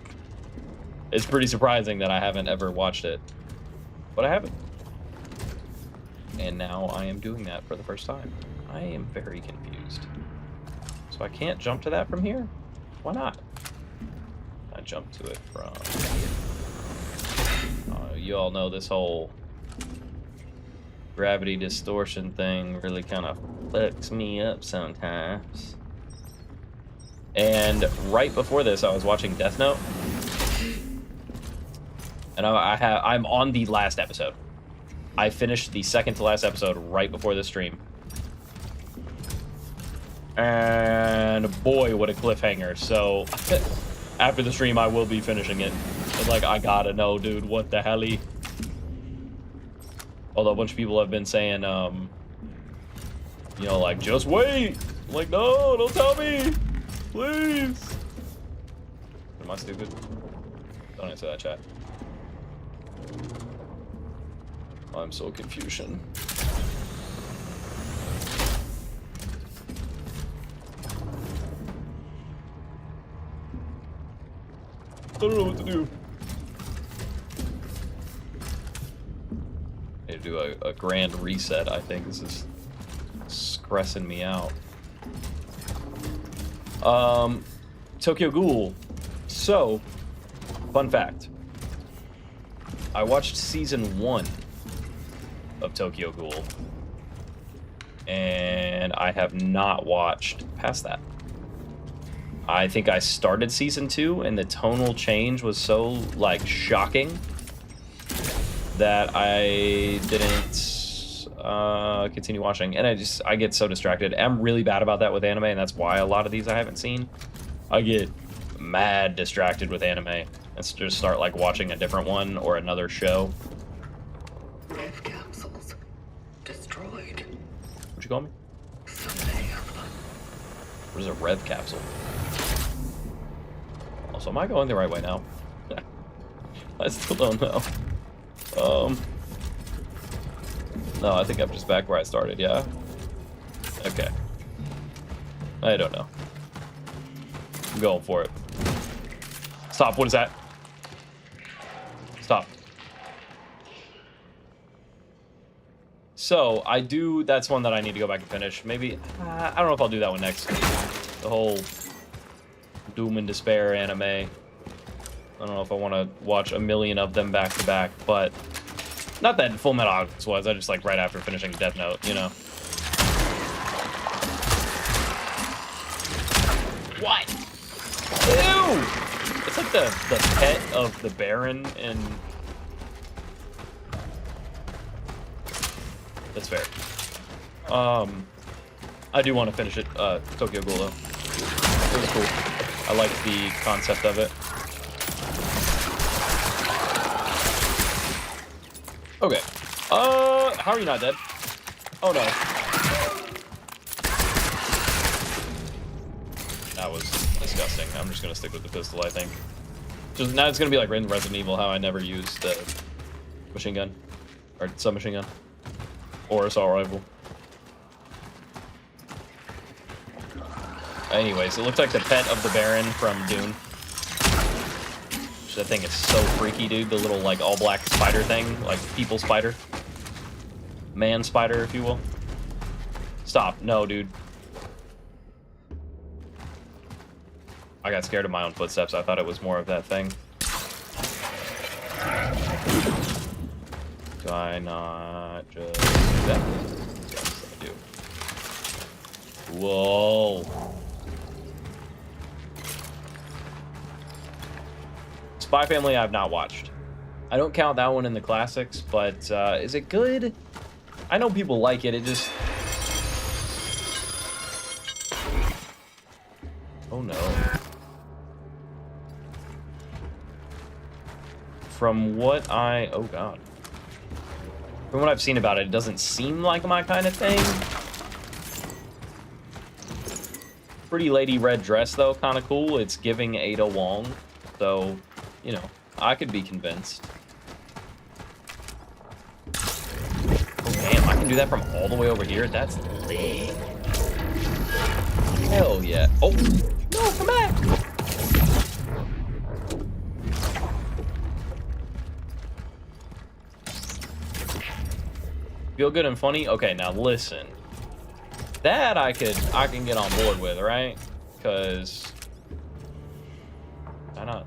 it's pretty surprising that I haven't ever watched it. But I haven't. And now I am doing that for the first time. I am very confused. So I can't jump to that from here? Why not? I jump to it from here. You all know this whole gravity distortion thing really kind of fucks me up sometimes. And right before this, I was watching Death Note. And I'm on the last episode. I finished the second to last episode right before the stream. And boy, what a cliffhanger. So after the stream, I will be finishing it. But, like, I gotta know, dude, what the hell? Although a bunch of people have been saying, you know, like, just wait. I'm like, no, don't tell me. Please. Am I stupid? Don't answer that, chat. I'm so confusion. I don't know what to do. Need to do a grand reset, I think. This is stressing me out. Tokyo Ghoul. So, fun fact. I watched season 1 of Tokyo Ghoul, and I have not watched past that. I think I started season 2, and the tonal change was so, like, shocking that I didn't continue watching, and I get so distracted. I'm really bad about that with anime, and that's why a lot of these I haven't seen. I get mad distracted with anime and just start, like, watching a different one or another show. Rev capsules destroyed. What'd you call me? So many of them. What is a rev capsule? Also, am I going the right way now? I still don't know. No, I think I'm just back where I started, yeah? Okay. I don't know. I'm going for it. Stop, what is that? Stop. So, that's one that I need to go back and finish. Maybe, I don't know if I'll do that one next. The whole Doom and Despair anime. I don't know if I want to watch a million of them back to back, but not that Full Metal Alchemist was. I just like right after finishing Death Note, you know. What? Ew! It's like the pet of the Baron and... That's fair. I do want to finish it, Tokyo Ghoul, though. It was cool. I like the concept of it. Okay. How are you not dead? Oh no. That was disgusting. I'm just gonna stick with the pistol, I think. Just now it's gonna be like in Resident Evil, how I never used the machine gun. Or submachine gun. Or assault rifle. Anyways, it looks like the pet of the Baron from Dune. That thing is so freaky, dude. The little, like, all-black spider thing. Like, people spider. Man spider, if you will. Stop. No, dude. I got scared of my own footsteps. I thought it was more of that thing. Do I not just do that? Yes, I do. Whoa. Spy Family I've not watched. I don't count that one in the classics, but is it good? I know people like it, it just... Oh no. From what oh god. From what I've seen about it, it doesn't seem like my kind of thing. Pretty Lady Red Dress, though, kind of cool. It's giving Ada Wong, so... You know, I could be convinced. Oh, damn, I can do that from all the way over here? That's lit. Hell yeah. Oh, no, come back. Feel good and funny? Okay, now listen. That I can get on board with, right? Because... Why not?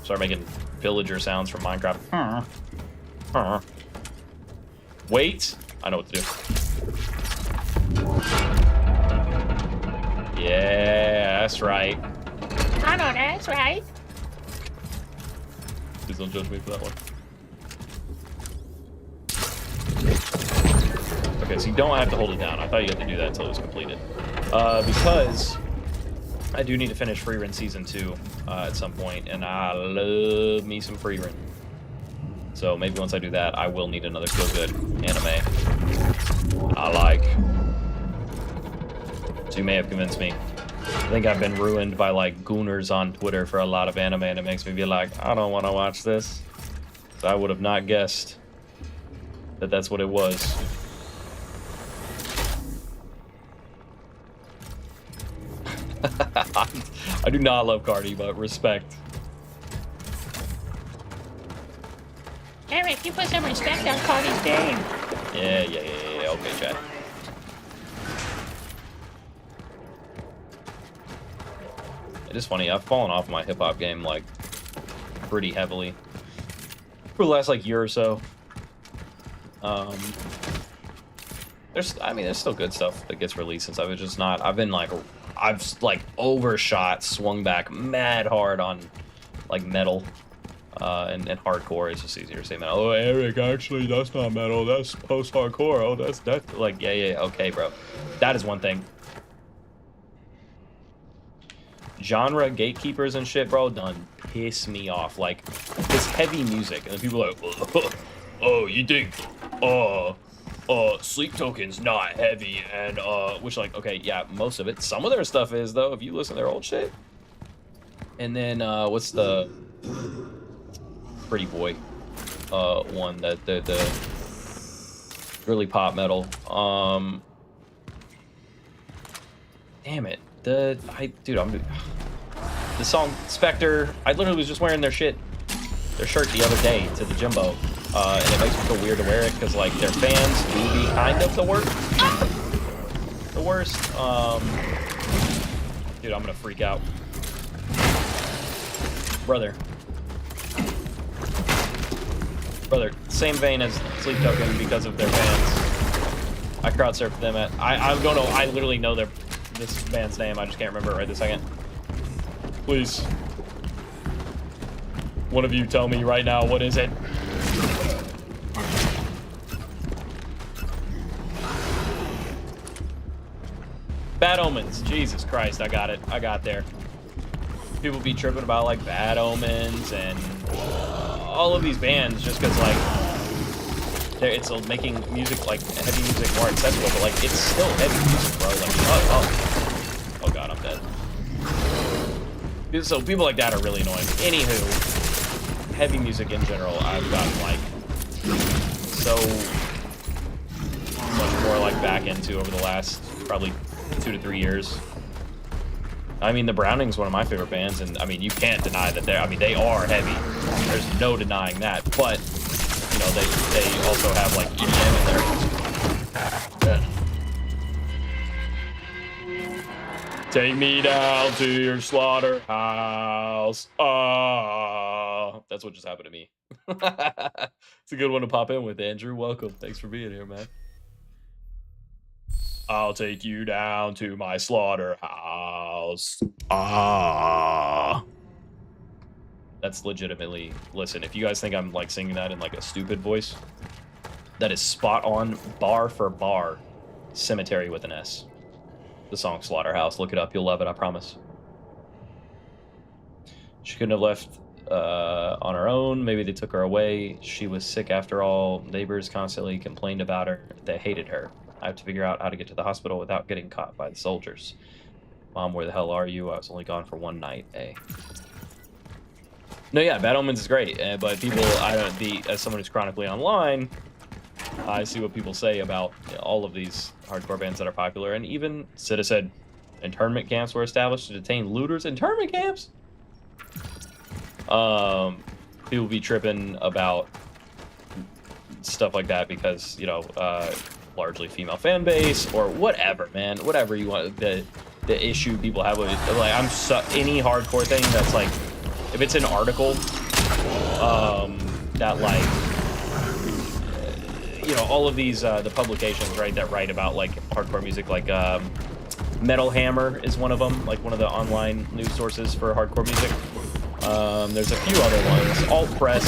Start making villager sounds from Minecraft. Wait! I know what to do. Yeah, that's right. I know that's right. Please don't judge me for that one. Okay, so you don't have to hold it down. I thought you had to do that until it was completed. Because... I do need to finish Freerun Season 2 at some point, and I love me some Freerun. So maybe once I do that, I will need another feel-good anime I like. So you may have convinced me. I think I've been ruined by, like, gooners on Twitter for a lot of anime, and it makes me be like, I don't want to watch this. So I would have not guessed that that's what it was. I do not love Cardi, but respect. Eric, you put some respect on Cardi's name. Yeah. Okay, chat. It is funny. I've fallen off my hip-hop game, like, pretty heavily for the last, like, year or so. There's still good stuff that gets released since I've just not... I've overshot, swung back mad hard on, like, metal and hardcore. It's just easier to say metal. Oh, Eric, actually, that's not metal. That's post-hardcore. Oh, that's like, yeah, okay, bro. That is one thing. Genre gatekeepers and shit, bro, done piss me off. Like, this heavy music, and then people are like, oh, you think, Sleep Token's not heavy, and, which, like, okay, yeah, most of it. Some of their stuff is, though, if you listen to their old shit. And then, what's the... Pretty Boy. one that the really pop metal. Damn it. The song Spectre. I literally was just wearing their shirt the other day to the Jimbo, and it makes me feel weird to wear it because like their fans do be kind of the worst. Dude, I'm gonna freak out, brother. Same vein as Sleep Token because of their fans. I crowd surfed them at. I don't know. I literally know this band's name. I just can't remember it right this second. Please, one of you tell me right now, what is it? Bad Omens. Jesus Christ, I got it. I got there. People be tripping about like Bad Omens and all of these bands just because like it's making music, like heavy music, more accessible, but like it's still heavy music, bro. Like shut up. Oh god, I'm dead. So people like that are really annoying. Anywho, heavy music in general, I've gotten like so much more like back into over the last probably 2 to 3 years. I mean, the Browning's one of my favorite bands, and I mean, you can't deny that they are heavy. There's no denying that, but you know, they also have like EDM in there. Take me down to your slaughterhouse. That's what just happened to me. It's a good one to pop in with, Andrew. Welcome. Thanks for being here, man. I'll take you down to my slaughterhouse. That's legitimately, listen, if you guys think I'm like singing that in like a stupid voice, that is spot on, bar for bar, Cemetery with an S. The song Slaughterhouse. Look it up. You'll love it, I promise. She couldn't have left on her own. Maybe they took her away. She was sick after all. Neighbors constantly complained about her. They hated her. I have to figure out how to get to the hospital without getting caught by the soldiers. Mom, where the hell are you? I was only gone for one night, eh? No, yeah, Bad Omens is great, but people, as someone who's chronically online, I see what people say about all of these hardcore bands that are popular, and even Sita said internment camps were established to detain looters. Internment camps? People be tripping about stuff like that because, you know, largely female fan base or whatever, man, whatever you want. The issue people have with it, like any hardcore thing that's like, if it's an article that like, you know, all of these the publications, right, that write about like hardcore music, like Metal Hammer is one of them, like one of the online news sources for hardcore music. There's a few other ones, Alt Press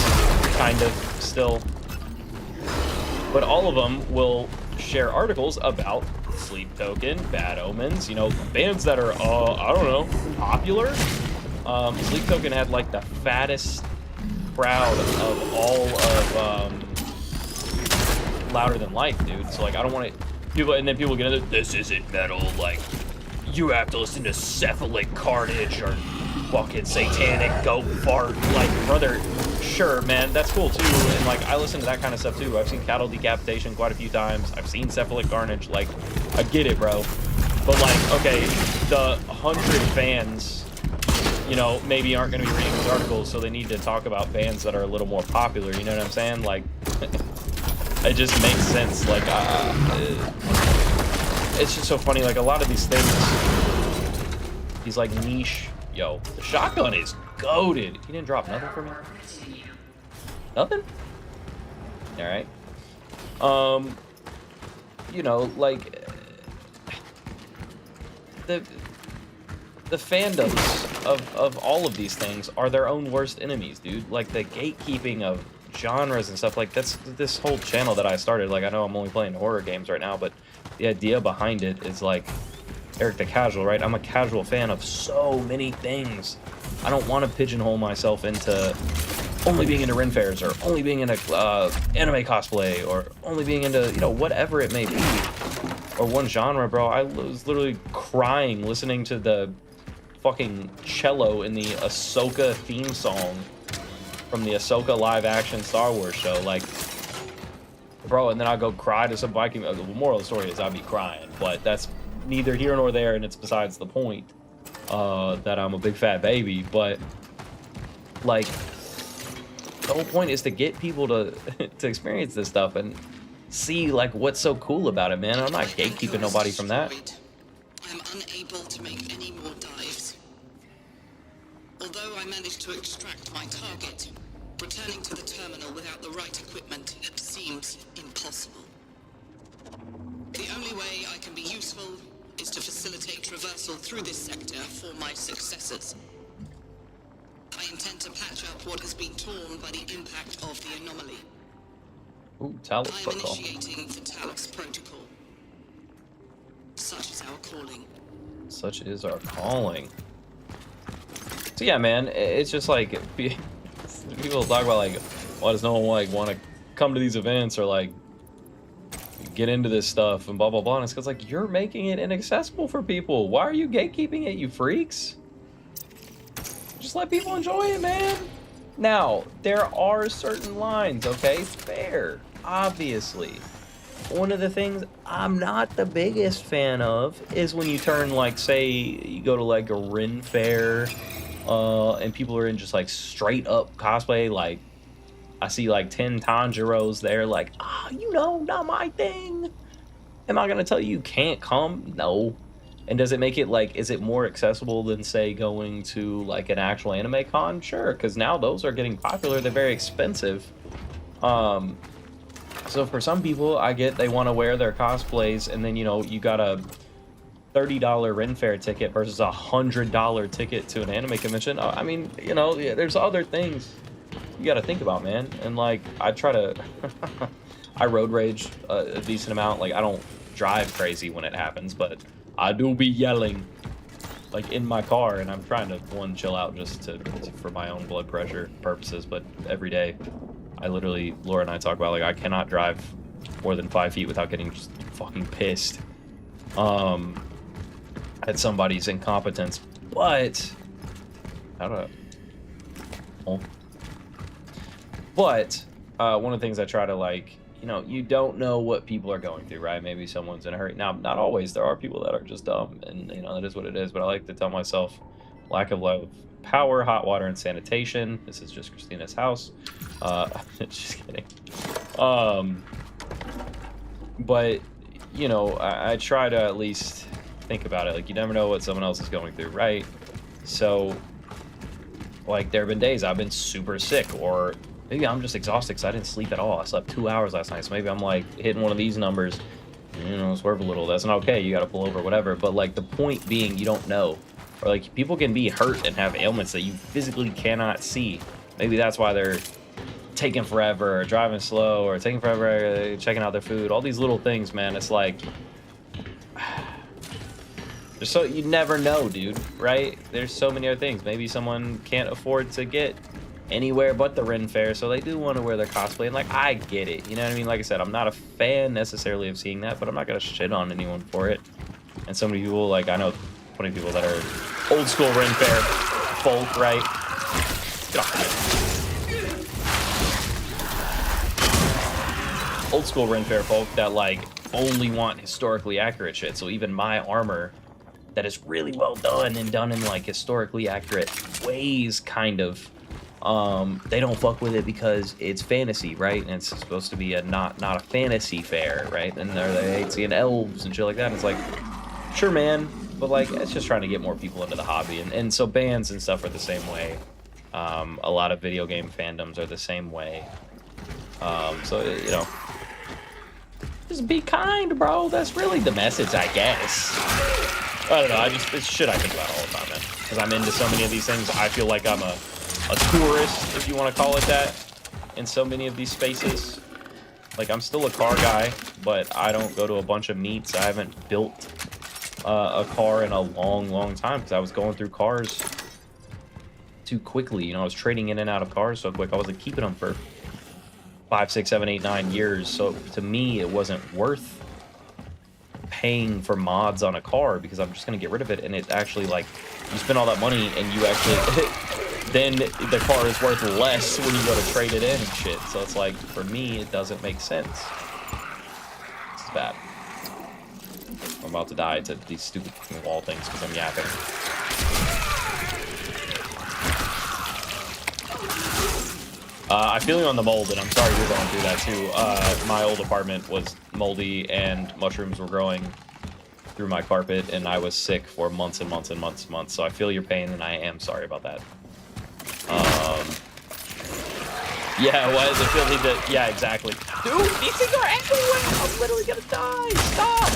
kind of still, but all of them will share articles about Sleep Token, Bad Omens, you know, bands that are, I don't know, popular. Sleep Token had like the fattest crowd of all of Louder Than Life, dude. So like, I don't want to, people, and then people get into, this isn't metal, like, you have to listen to Cephalic Carnage or fucking Satanic Goat Fart. Like, brother, sure, man, that's cool too, and like, I listen to that kind of stuff too. I've seen Cattle Decapitation quite a few times. I've seen Cephalic Carnage, like, I get it, bro. But like, okay, the 100 fans, you know, maybe aren't going to be reading these articles, so they need to talk about bands that are a little more popular, you know what I'm saying? Like, it just makes sense. Like, it's just so funny, like, a lot of these things, these, like, niche, yo, the shotgun is goated. He didn't drop nothing for me? Nothing? Alright. You know, like, the fandoms of all of these things are their own worst enemies, dude. Like, the gatekeeping of genres and stuff, like, that's this whole channel that I started. Like, I know I'm only playing horror games right now, but the idea behind it is, like, Eric the Casual, right? I'm a casual fan of so many things. I don't want to pigeonhole myself into only being into Ren fairs or only being into anime cosplay or only being into, you know, whatever it may be. Or one genre, bro. I was literally crying listening to the fucking cello in the Ahsoka theme song from the Ahsoka live action Star Wars show. Like, bro, and then I go cry to some Viking. The moral of the story is I'd be crying, but that's neither here nor there, and it's besides the point. That I'm a big fat baby, but like the whole point is to get people to to experience this stuff and see like what's so cool about it, man. I'm not gatekeeping nobody from that. I'm unable to make any more dives. Although I managed to extract my target, returning to the terminal without the right equipment seems impossible. The only way I can be useful is to facilitate traversal through this sector for my successors. I intend to patch up what has been torn by the impact of the anomaly. Ooh, Talus I am protocol. initiating the Talus protocol. Such is our calling. Such is our calling. So yeah, man, it's just like people talk about like, why does no one like want to come to these events or like get into this stuff and blah blah blah. And it's because like you're making it inaccessible for people. Why are you gatekeeping it, you freaks? Just let people enjoy it, man. Now, there are certain lines, okay? Fair, obviously. One of the things I'm not the biggest fan of is when you turn, like, say, you go to, like, a Ren fair, and people are in just, like, straight-up cosplay, like, I see, like, 10 Tanjiros there, like, you know, not my thing. Am I gonna tell you can't come? No. And does it make it, like, is it more accessible than, say, going to, like, an actual anime con? Sure, because now those are getting popular. They're very expensive. So for some people, I get they want to wear their cosplays, and then, you know, you got a $30 Ren Fair ticket versus a $100 ticket to an anime convention. I mean, you know, there's other things you got to think about, man. And, like, I try to... I road rage a decent amount. Like, I don't drive crazy when it happens, but I do be yelling, like, in my car, and I'm trying to, one, chill out just for my own blood pressure purposes, but every day, I literally, Laura and I talk about, like, I cannot drive more than 5 feet without getting just fucking pissed at somebody's incompetence, but, how do I, oh. But, one of the things I try to, like, you know, you don't know what people are going through, right? Maybe someone's in a hurry. Now, not always. There are people that are just dumb, and, you know, that is what it is. But I like to tell myself, lack of love, power, hot water, and sanitation. This is just Christina's house. Just kidding. But, you know, I try to at least think about it. Like, you never know what someone else is going through, right? So, like, there have been days I've been super sick, or maybe I'm just exhausted because I didn't sleep at all. I slept 2 hours last night, so maybe I'm, like, hitting one of these numbers, you know, swerve a little. That's not okay. You got to pull over, whatever. But, like, the point being, you don't know. Or, like, people can be hurt and have ailments that you physically cannot see. Maybe that's why they're taking forever, or driving slow, or taking forever checking out their food. All these little things, man. It's like, there's so, you never know, dude, right? There's so many other things. Maybe someone can't afford to get anywhere but the Ren Fair, so they do want to wear their cosplay, and, like, I get it, you know what I mean? Like I said, I'm not a fan necessarily of seeing that, but I'm not gonna shit on anyone for it. And so many people, like, I know plenty of people that are old school Ren Fair folk, right? Get off me. Old school Ren Fair folk that, like, only want historically accurate shit. So even my armor that is really well done and done in, like, historically accurate ways, kind of, they don't fuck with it because it's fantasy, right? And it's supposed to be a not a fantasy fair, right? And they hate seeing elves and shit like that. And it's like, sure, man, but, like, it's just trying to get more people into the hobby. And so bands and stuff are the same way. A lot of video game fandoms are the same way. So, you know, just be kind, bro. That's really the message, I guess. I don't know. It's shit I think about all the time, man. Because I'm into so many of these things. I feel like I'm a tourist, if you want to call it that, in so many of these spaces. Like, I'm still a car guy, but I don't go to a bunch of meets. I haven't built a car in a long time because I was going through cars too quickly. You know, I was trading in and out of cars so quick. I wasn't keeping them for 5, 6, 7, 8, 9 years. So to me, it wasn't worth paying for mods on a car because I'm just going to get rid of it. And it actually, like, you spend all that money and you actually then the car is worth less when you go to trade it in and shit. So it's like, for me, it doesn't make sense. This is bad. I'm about to die to these stupid fucking wall things because I'm yapping. I feel you on the mold, and I'm sorry you're going through that too. My old apartment was moldy, and mushrooms were growing through my carpet, and I was sick for months and months and months and months. So I feel your pain, and I am sorry about that. Yeah, why does it feel need to? Yeah, exactly. Dude, these things are everywhere. I'm literally gonna die. Stop.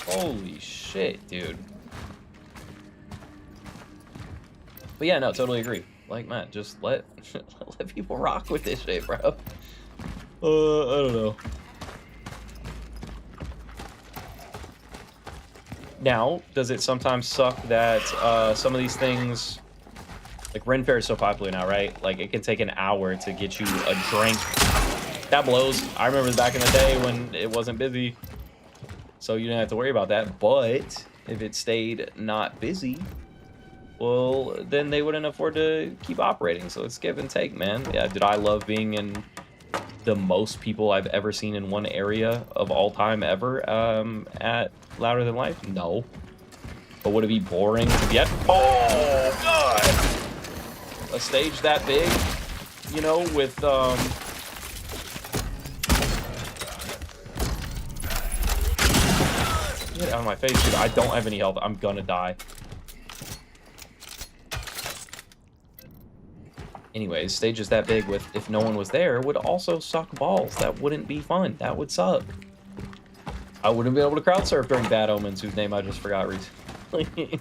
Holy shit, dude. But yeah, no, totally agree. Like, man, just let people rock with this shit, bro. I don't know. Now, does it sometimes suck that some of these things, like Ren Fair is so popular now, right? Like, it can take an hour to get you a drink. That blows. I remember back in the day when it wasn't busy, so you didn't have to worry about that. But if it stayed not busy, well, then they wouldn't afford to keep operating. So it's give and take, man. Yeah, did I love being in the most people I've ever seen in one area of all time ever at Louder Than Life? No. But would it be boring to be at? Oh, God! A stage that big, you know, with get out of my face, dude. I don't have any health. I'm gonna die. Anyways, stages that big with if no one was there would also suck balls. That wouldn't be fun. That would suck. I wouldn't be able to crowd surf during Bad Omens, whose name I just forgot recently.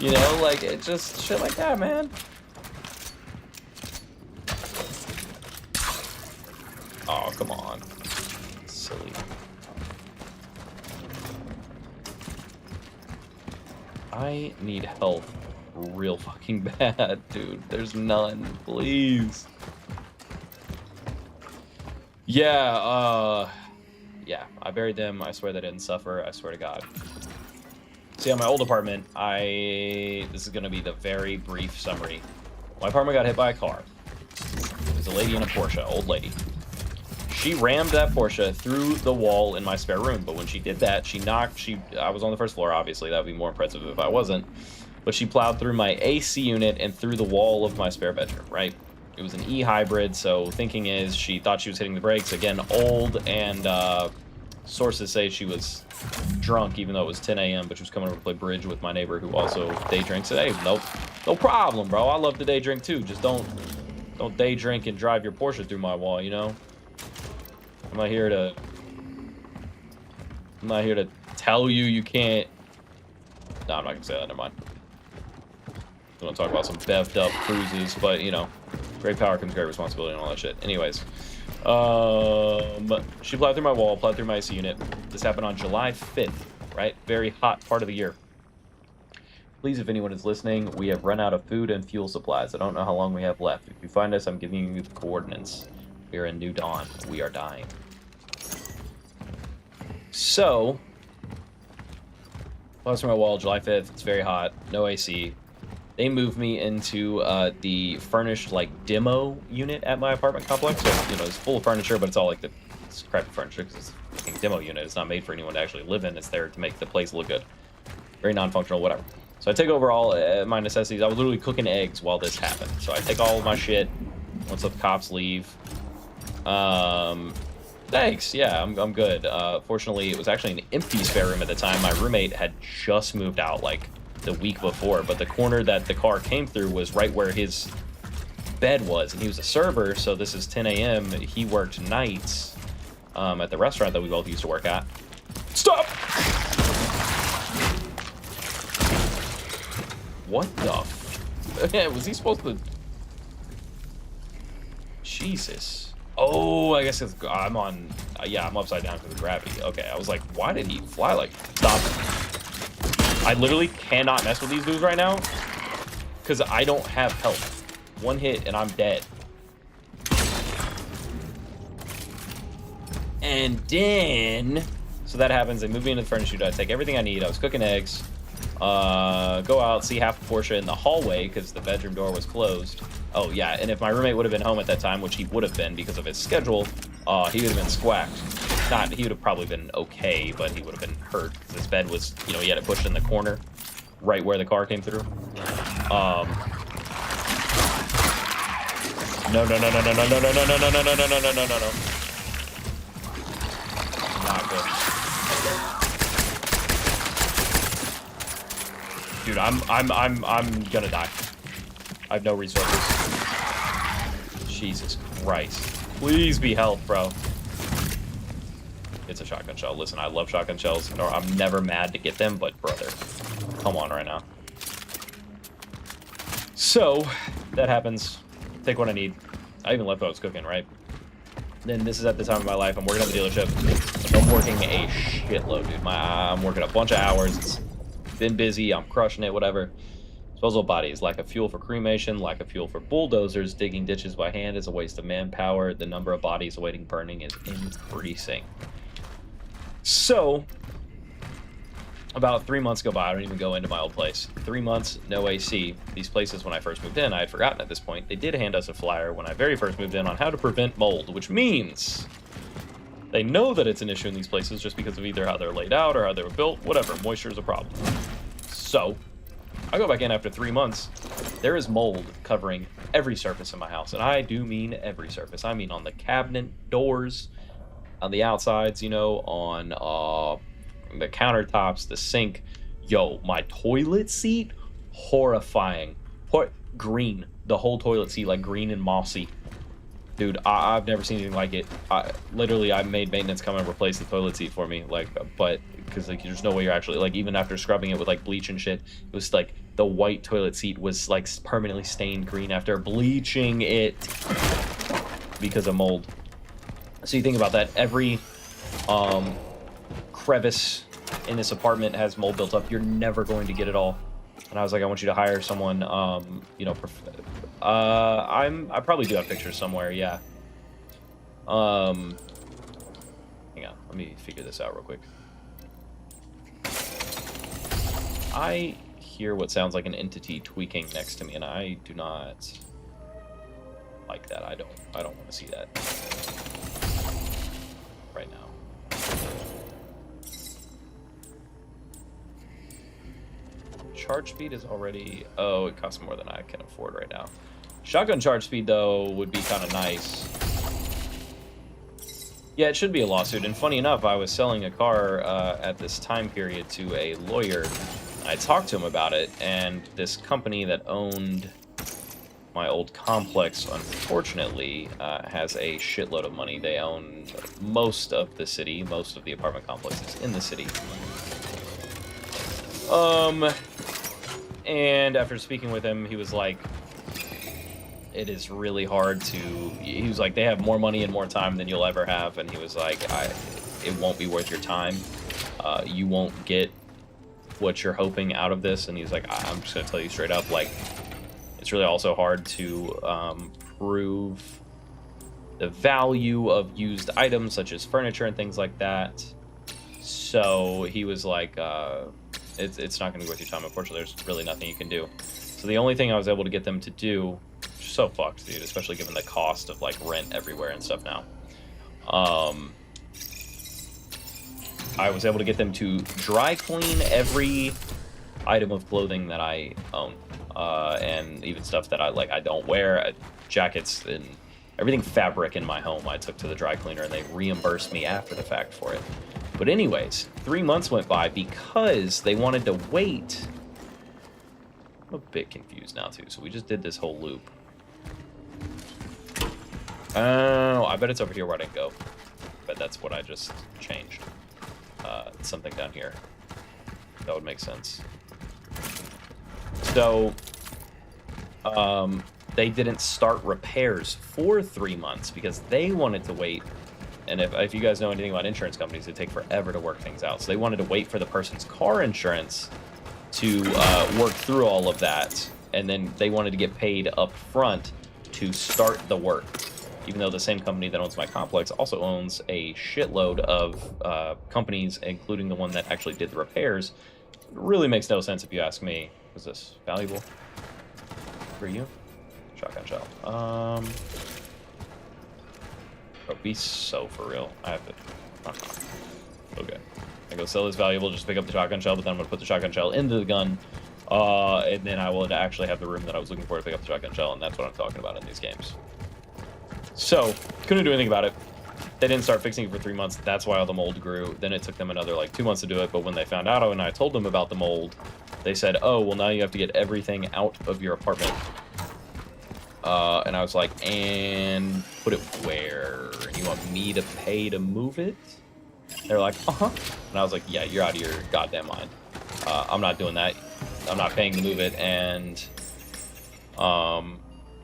You know, like, it just shit like that, man. Oh, come on. Silly. I need help real fucking bad, dude. There's none, please. Yeah, yeah, I buried them. I swear they didn't suffer. I swear to God. See, on my old apartment, this is gonna be the very brief summary. My apartment got hit by a car. There's a lady in a Porsche, old lady. She rammed that Porsche through the wall in my spare room, but when she did that, I was on the first floor, obviously. That would be more impressive if I wasn't. But she plowed through my AC unit and through the wall of my spare bedroom, right? It was an E-hybrid, so thinking is she thought she was hitting the brakes. Again, old, and sources say she was drunk, even though it was 10 a.m., but she was coming over to play bridge with my neighbor who also day drinks. Hey, nope, no problem, bro. I love to day drink too. Just don't day drink and drive your Porsche through my wall, you know? I'm not here to tell you can't. No, I'm not gonna say that. Never mind. I want to talk about some bevved up cruises, but you know, great power comes great responsibility and all that shit. Anyways, she plowed through my wall, plowed through my AC unit. This happened on July 5th, right? Very hot part of the year. Please, if anyone is listening, we have run out of food and fuel supplies. I don't know how long we have left. If you find us, I'm giving you the coordinates. We are in New Dawn. We are dying. So, plowed through my wall, July 5th. It's very hot. No AC. They moved me into the furnished, like, demo unit at my apartment complex. So, you know, it's full of furniture, but it's all, like, it's crappy furniture because it's a fucking demo unit. It's not made for anyone to actually live in. It's there to make the place look good. Very non-functional, whatever. So I take over all my necessities. I was literally cooking eggs while this happened. So I take all of my shit once the cops leave. Thanks. Yeah, I'm good. Fortunately, it was actually an empty spare room at the time. My roommate had just moved out, like, the week before, but the corner that the car came through was right where his bed was, and he was a server, so this is 10 a.m. He worked nights at the restaurant that we both used to work at. Stop! What the was he supposed to... Jesus. Oh, I guess it's... I'm on... yeah, I'm upside down because of gravity. Okay, I was like, why did he fly like... Stop. I literally cannot mess with these dudes right now because I don't have health. One hit and I'm dead. And then... So that happens. They move me into the furnace unit. I take everything I need. I was cooking eggs. Go out, see half of Portia in the hallway because the bedroom door was closed. Oh, yeah, and if my roommate would have been home at that time, which he would have been because of his schedule, he would have been squacked. He would have probably been okay, but he would have been hurt because his bed was, you know, he had it pushed in the corner, right where the car came through. No. Not good. Dude, I'm gonna die. I have no resources. Jesus Christ. Please be health, bro. It's a shotgun shell. Listen, I love shotgun shells. I'm never mad to get them, but brother, come on right now. So, that happens. Take what I need. I even left what I was cooking, right? Then this is at the time of my life. I'm working at the dealership. I'm working a shitload, dude. I'm working a bunch of hours. It's been busy. I'm crushing it, whatever. Disposable bodies. Lack of fuel for cremation. Lack of fuel for bulldozers. Digging ditches by hand is a waste of manpower. The number of bodies awaiting burning is increasing. So, about 3 months go by. I don't even go into my old place. 3 months, no AC. These places, when I first moved in, I had forgotten at this point, they did hand us a flyer when I very first moved in on how to prevent mold, which means they know that it's an issue in these places just because of either how they're laid out or how they were built, whatever. Moisture is a problem. So, I go back in after 3 months. There is mold covering every surface in my house, and I do mean every surface. I mean on the cabinet doors, on the outsides, you know, on the countertops, the sink. Yo, my toilet seat, horrifying. Green. The whole toilet seat, like green and mossy. Dude, I've never seen anything like it. Literally, I made maintenance come and replace the toilet seat for me. Like, but, because, like, there's no way you're actually, like, even after scrubbing it with, like, bleach and shit, it was, like, the white toilet seat was, like, permanently stained green after bleaching it because of mold. So you think about that, every crevice in this apartment has mold built up. You're never going to get it all. And I was like, I want you to hire someone, you know, I probably do have pictures somewhere, yeah. Hang on, let me figure this out real quick. I hear what sounds like an entity tweaking next to me, and I do not like that. I don't want to see that right now. Charge speed is already... Oh, it costs more than I can afford right now. Shotgun charge speed, though, would be kind of nice. Yeah, it should be a lawsuit. And funny enough, I was selling a car at this time period to a lawyer. I talked to him about it, and this company that owned my old complex, unfortunately, has a shitload of money. They own most of the city, most of the apartment complexes in the city. And after speaking with him, he was like, it is really hard to... He was like, they have more money and more time than you'll ever have. And he was like, it won't be worth your time. You won't get what you're hoping out of this. And he was like, I'm just going to tell you straight up, like, it's really also hard to prove the value of used items such as furniture and things like that. So he was like, it's not going to be worth your time. Unfortunately, there's really nothing you can do. So the only thing I was able to get them to do, so fucked, dude, especially given the cost of like rent everywhere and stuff now. I was able to get them to dry clean every item of clothing that I own, and even stuff that I don't wear, jackets and everything fabric in my home. I took to the dry cleaner and they reimbursed me after the fact for it. But anyways, 3 months went by because they wanted to wait. I'm a bit confused now too, so we just did this whole loop. Oh, I bet it's over here where I didn't go. But that's what I just changed. Something down here. That would make sense. So, they didn't start repairs for 3 months because they wanted to wait. And if you guys know anything about insurance companies, they take forever to work things out. So they wanted to wait for the person's car insurance to work through all of that. And then they wanted to get paid up front to start the work. Even though the same company that owns my complex also owns a shitload of companies, including the one that actually did the repairs, really makes no sense if you ask me. Was this valuable for you? Shotgun shell. Oh, be so for real. I have to. Okay. I go sell this valuable, just pick up the shotgun shell, but then I'm gonna put the shotgun shell into the gun. And then I will actually have the room that I was looking for to pick up the shotgun shell, and that's what I'm talking about in these games. So, couldn't do anything about it. They didn't start fixing it for 3 months. That's why all the mold grew. Then it took them another like 2 months to do it. But when they found out, and I told them about the mold, they said, "Oh, well, now you have to get everything out of your apartment." And I was like, "And put it where? And you want me to pay to move it?" They're like, "Uh-huh." And I was like, "Yeah, you're out of your goddamn mind. I'm not doing that. I'm not paying to move it." And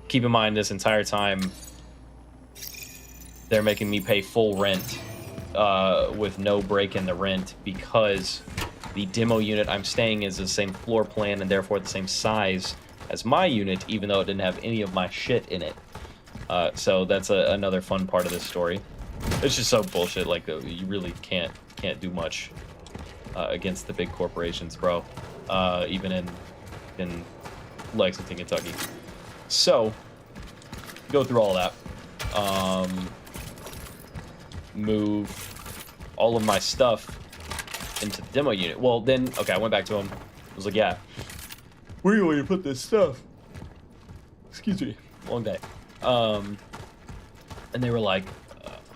keep in mind, this entire time, they're making me pay full rent with no break in the rent because the demo unit I'm staying is the same floor plan and therefore the same size as my unit, even though it didn't have any of my shit in it. So that's another fun part of this story. It's just so bullshit. Like, you really can't do much against the big corporations, bro. Even in Lexington, Kentucky. So go through all that. Move all of my stuff into the demo unit. Well, then, okay, I went back to him. I was like, "Yeah, where do you want me to put this stuff?" Excuse me, long day. And they were like,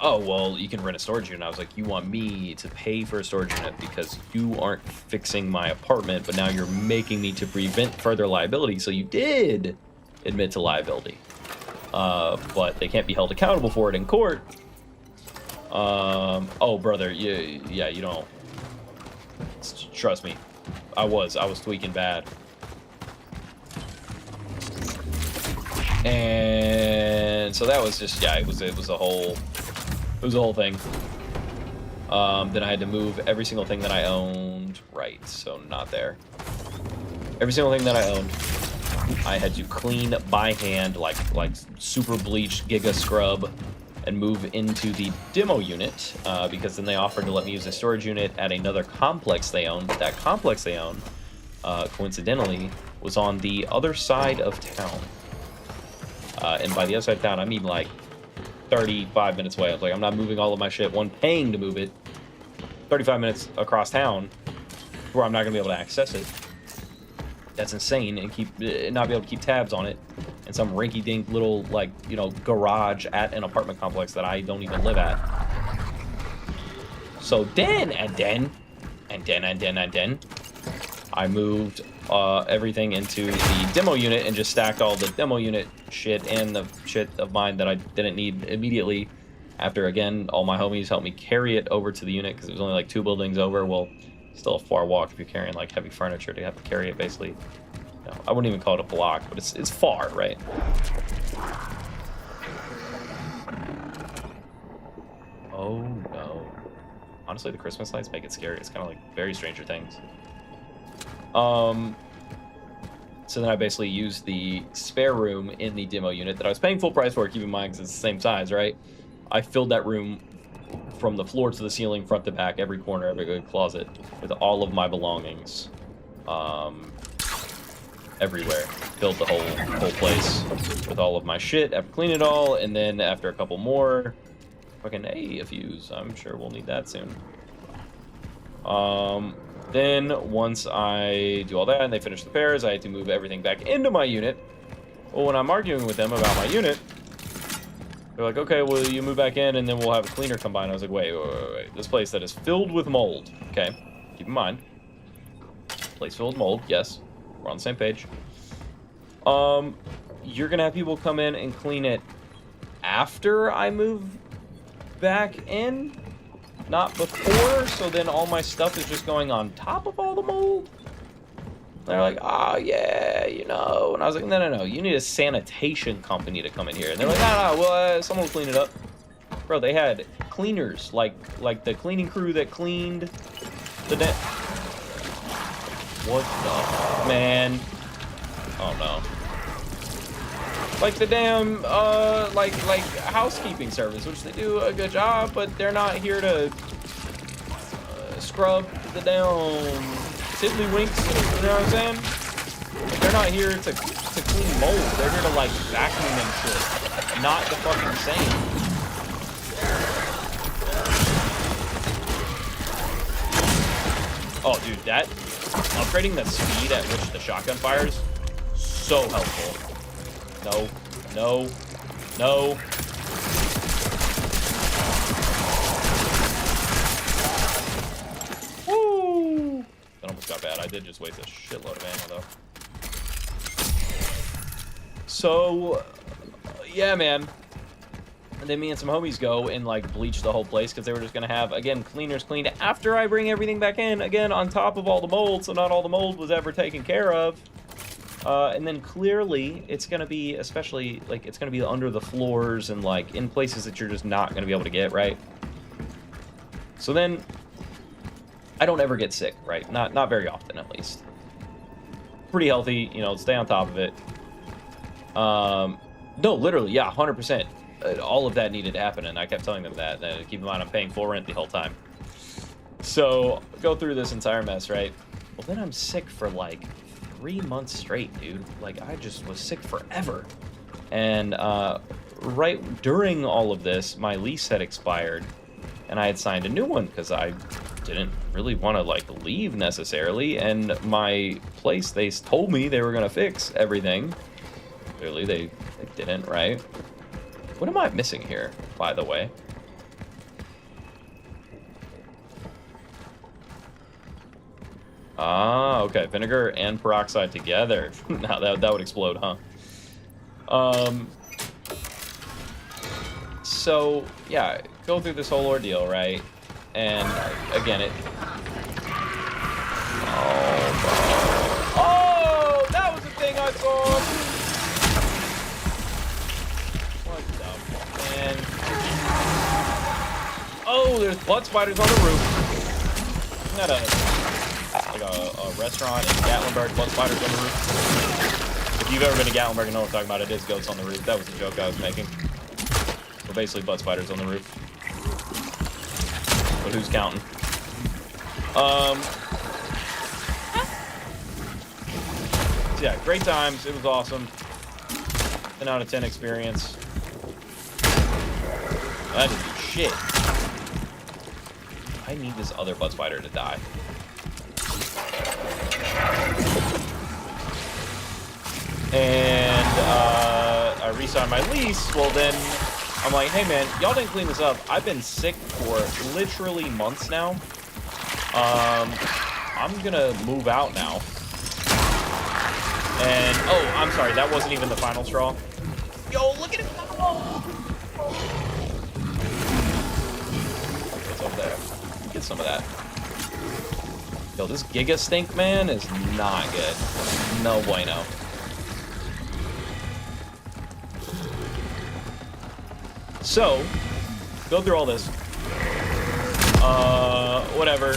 "Oh, well, you can rent a storage unit." I was like, "You want me to pay for a storage unit because you aren't fixing my apartment, but now you're making me to prevent further liability." So you did admit to liability, but they can't be held accountable for it in court. Oh, brother, yeah, you don't. Trust me, I was tweaking bad. And so that was just, yeah, it was a whole thing. Then I had to move every single thing that I owned. Right, so not there. Every single thing that I owned, I had to clean by hand, like super bleach, giga scrub, and move into the demo unit, because then they offered to let me use the storage unit at another complex they owned. But that complex they owned, coincidentally, was on the other side of town. And by the other side of town, I mean like 35 minutes away. I was like, I'm not moving all of my shit, paying to move it 35 minutes across town where I'm not gonna be able to access it. That's insane, and not be able to keep tabs on it in some rinky-dink little, like, you know, garage at an apartment complex that I don't even live at. So then I moved everything into the demo unit and just stacked all the demo unit shit and the shit of mine that I didn't need immediately. After, again, all my homies helped me carry it over to the unit because it was only like 2 buildings over. Well, still a far walk if you're carrying like heavy furniture to have to carry it, basically. You know, I wouldn't even call it a block, but it's far, right? Oh no. Honestly, the Christmas lights make it scary. It's kind of like very Stranger Things. So then I basically used the spare room in the demo unit that I was paying full price for, keep in mind, because it's the same size, right? I filled that room from the floor to the ceiling, front to back, every corner, every good closet, with all of my belongings, everywhere. Filled the whole place with all of my shit. After cleaning it all, and then after a couple more, fucking a fuse. I'm sure we'll need that soon. Then once I do all that and they finish the pairs, I had to move everything back into my unit. Well, when I'm arguing with them about my unit, they're like, "Okay, well, you move back in and then we'll have a cleaner come by." And I was like, wait. This place that is filled with mold. Okay, keep in mind. Place filled with mold, yes. We're on the same page. You're gonna have people come in and clean it after I move back in? Not before, so then all my stuff is just going on top of all the mold? They're like, "Oh, yeah, you know." And I was like, no, you need a sanitation company to come in here. And they're like, no, well, someone will clean it up. Bro, they had cleaners, like the cleaning crew that cleaned the what the, man? Oh, no. Like the damn, like housekeeping service, which they do a good job, but they're not here to scrub the damn tiddlywinks, you know what I'm saying? Like, they're not here to clean mold. They're here to, like, vacuum and shit. Not the fucking same. Oh, dude, that upgrading the speed at which the shotgun fires, so helpful. No, no, no. Woo! That almost got bad. I did just waste a shitload of ammo, though. So, yeah, man. And then me and some homies go and, like, bleach the whole place because they were just going to have, again, cleaners cleaned after I bring everything back in, again, on top of all the mold, so not all the mold was ever taken care of. And then clearly, it's going to be, especially, like, it's going to be under the floors and, like, in places that you're just not going to be able to get, right? So then, I don't ever get sick, right? Not very often, at least. Pretty healthy, you know, stay on top of it. No, literally, yeah, 100%. All of that needed to happen, and I kept telling them that. Keep in mind, I'm paying full rent the whole time. So, go through this entire mess, right? Well, then I'm sick for, like, 3 months straight, dude. Like, I just was sick forever. And, right during all of this, my lease had expired, and I had signed a new one, because I didn't really want to, like, leave necessarily, and my place, they told me they were going to fix everything. Clearly, they didn't, right? What am I missing here, by the way? Ah, okay. Vinegar and peroxide together. Now that would explode, huh? So, yeah, go through this whole ordeal, right? And, again, it... Oh, that was the thing I saw! And oh, there's blood spiders on the roof. Isn't that a restaurant in Gatlinburg? Blood spiders on the roof. If you've ever been to Gatlinburg and know what I'm talking about, it is goats on the roof. That was the joke I was making. So basically, blood spiders on the roof. But who's counting? So yeah, great times. It was awesome. 10 out of 10 experience. I didn't do shit. I need this other blood spider to die. And I re-signed my lease. Well, then I'm like, hey man, y'all didn't clean this up. I've been sick for literally months now. I'm gonna move out now. And oh, I'm sorry, that wasn't even the final straw. Yo, look at it. Over there. Get some of that. Yo, this Giga Stink, man, is not good. No bueno. So, go through all this. Whatever.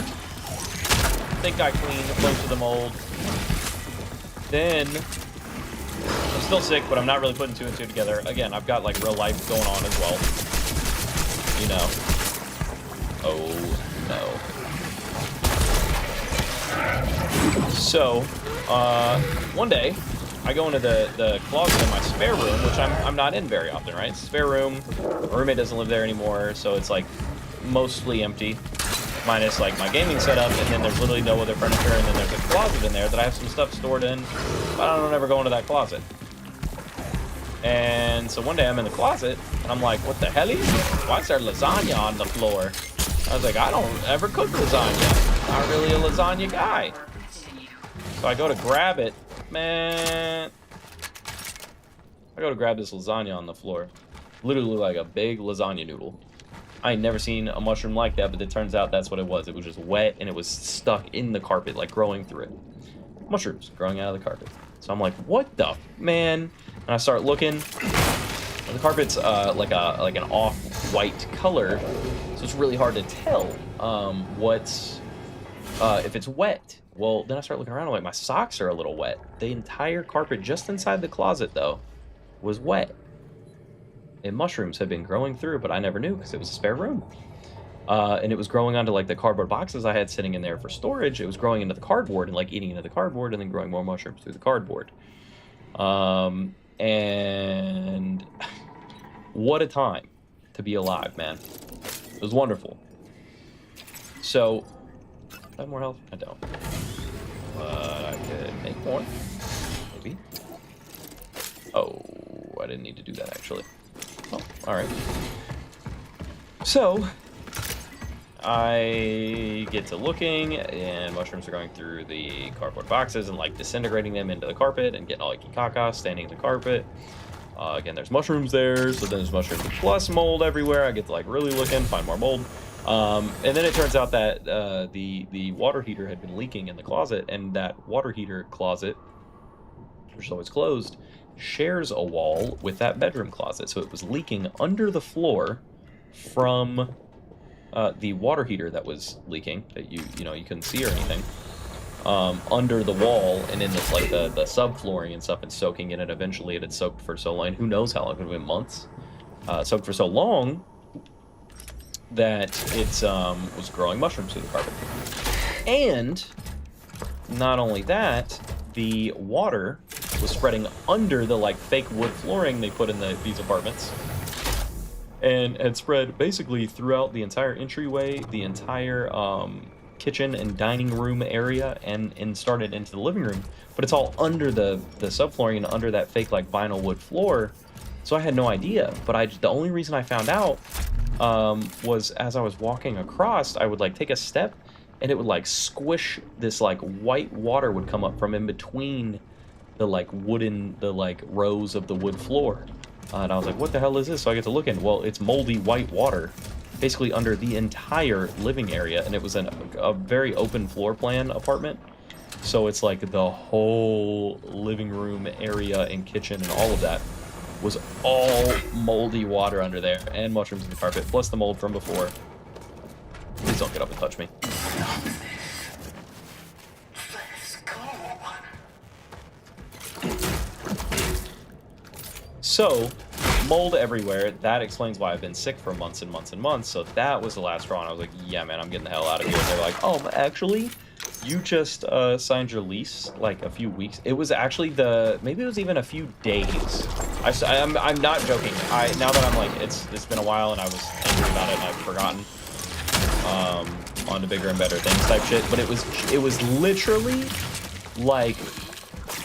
Think I cleaned most of the mold. Then, I'm still sick, but I'm not really putting 2 and 2 together. Again, I've got, like, real life going on as well. You know. Oh, no. So, one day, I go into the closet in my spare room, which I'm not in very often, right? Spare room, my roommate doesn't live there anymore, so it's, like, mostly empty, minus, like, my gaming setup, and then there's literally no other furniture, and then there's a closet in there that I have some stuff stored in, but I don't ever go into that closet. And so one day I'm in the closet, and I'm like, what the hell? Why is there lasagna on the floor? I was like, I don't ever cook lasagna. Not really a lasagna guy. So I go to grab it. Man. I go to grab this lasagna on the floor. Literally like a big lasagna noodle. I ain't never seen a mushroom like that, but it turns out that's what it was. It was just wet, and it was stuck in the carpet, like growing through it. Mushrooms growing out of the carpet. So I'm like, what the man? And I start looking. The carpet's like an off-white color, so it's really hard to tell what's if it's wet. Well, then I start looking around. I'm like, my socks are a little wet. The entire carpet just inside the closet, though, was wet. And mushrooms had been growing through, but I never knew because it was a spare room. And it was growing onto like the cardboard boxes I had sitting in there for storage. It was growing into the cardboard and like eating into the cardboard and then growing more mushrooms through the cardboard. And what a time to be alive, man. It was wonderful. So, do I have more health? I don't. But I could make more, maybe. Oh, I didn't need to do that actually. Oh, all right. So, I get to looking, and mushrooms are going through the cardboard boxes and like disintegrating them into the carpet and getting all icky caca standing in the carpet. Again, there's mushrooms there, so then there's mushrooms plus mold everywhere. I get to like really look in, find more mold. And then it turns out that the water heater had been leaking in the closet, and that water heater closet, which is always closed, shares a wall with that bedroom closet. So it was leaking under the floor from the water heater that was leaking, that you couldn't see or anything, under the wall and in this like the subflooring and stuff, and soaking in it. Eventually it had soaked for so long, who knows how long, it could have been months, soaked for so long that it was growing mushrooms through the carpet. And not only that, the water was spreading under the like fake wood flooring they put in these apartments, and had spread basically throughout the entire entryway, the entire kitchen and dining room area, and started into the living room. But it's all under the subflooring and under that fake like vinyl wood floor. So I had no idea. But the only reason I found out was as I was walking across, I would like take a step, and it would like squish, this like white water would come up from in between the like rows of the wood floor. And I was like, what the hell is this? So I get to look in. Well, it's moldy white water basically under the entire living area, and it was a very open floor plan apartment. So it's like the whole living room area and kitchen and all of that was all moldy water under there, and mushrooms in the carpet, plus the mold from before. Please don't get up and touch me. So, mold everywhere. That explains why I've been sick for months and months and months. So that was the last straw, and I was like, yeah, man, I'm getting the hell out of here. And they're like, oh, actually, you just signed your lease like a few weeks. It was actually maybe it was even a few days. I'm not joking. Now that I'm like, it's been a while, and I was angry about it, and I've forgotten. On to bigger and better things type shit. But it was literally like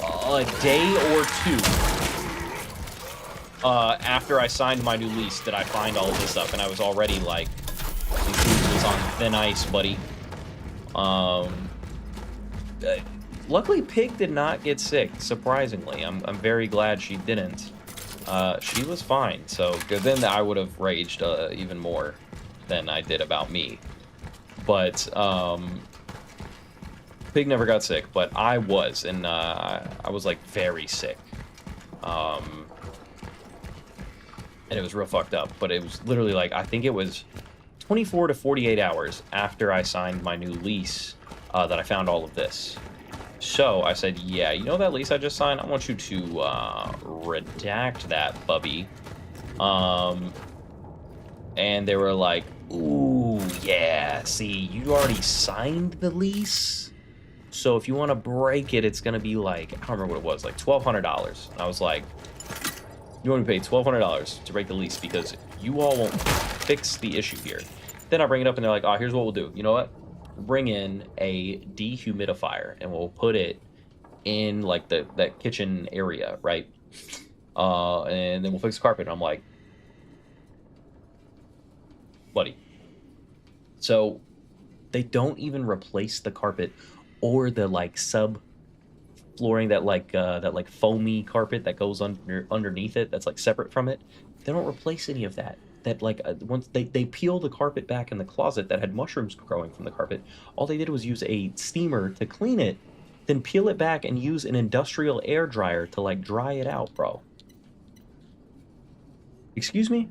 a day or two after I signed my new lease did I find all of this stuff, and I was already like, it was on thin ice, buddy. Luckily, Pig did not get sick, surprisingly. I'm very glad she didn't. She was fine, so then I would have raged even more than I did about me. But Pig never got sick, but I was, and I was like very sick. And it was real fucked up, but it was literally like, I think it was 24 to 48 hours after I signed my new lease that I found all of this. So I said, yeah, you know that lease I just signed? I want you to redact that, bubby. And they were like, ooh, yeah, see, you already signed the lease? So if you want to break it, it's going to be like, I don't remember what it was, like $1,200. And I was like, you want to pay $1,200 to break the lease because you all won't fix the issue here. Then I bring it up and they're like, oh, here's what we'll do. You know what? Bring in a dehumidifier and we'll put it in like that kitchen area, right? And then we'll fix the carpet. And I'm like, buddy. So they don't even replace the carpet or the like sub flooring, that like foamy carpet that goes underneath it, that's like separate from it. They don't replace any of that. That like once they peel the carpet back in the closet that had mushrooms growing from the carpet, all they did was use a steamer to clean it, then peel it back and use an industrial air dryer to like dry it out, bro. Excuse me?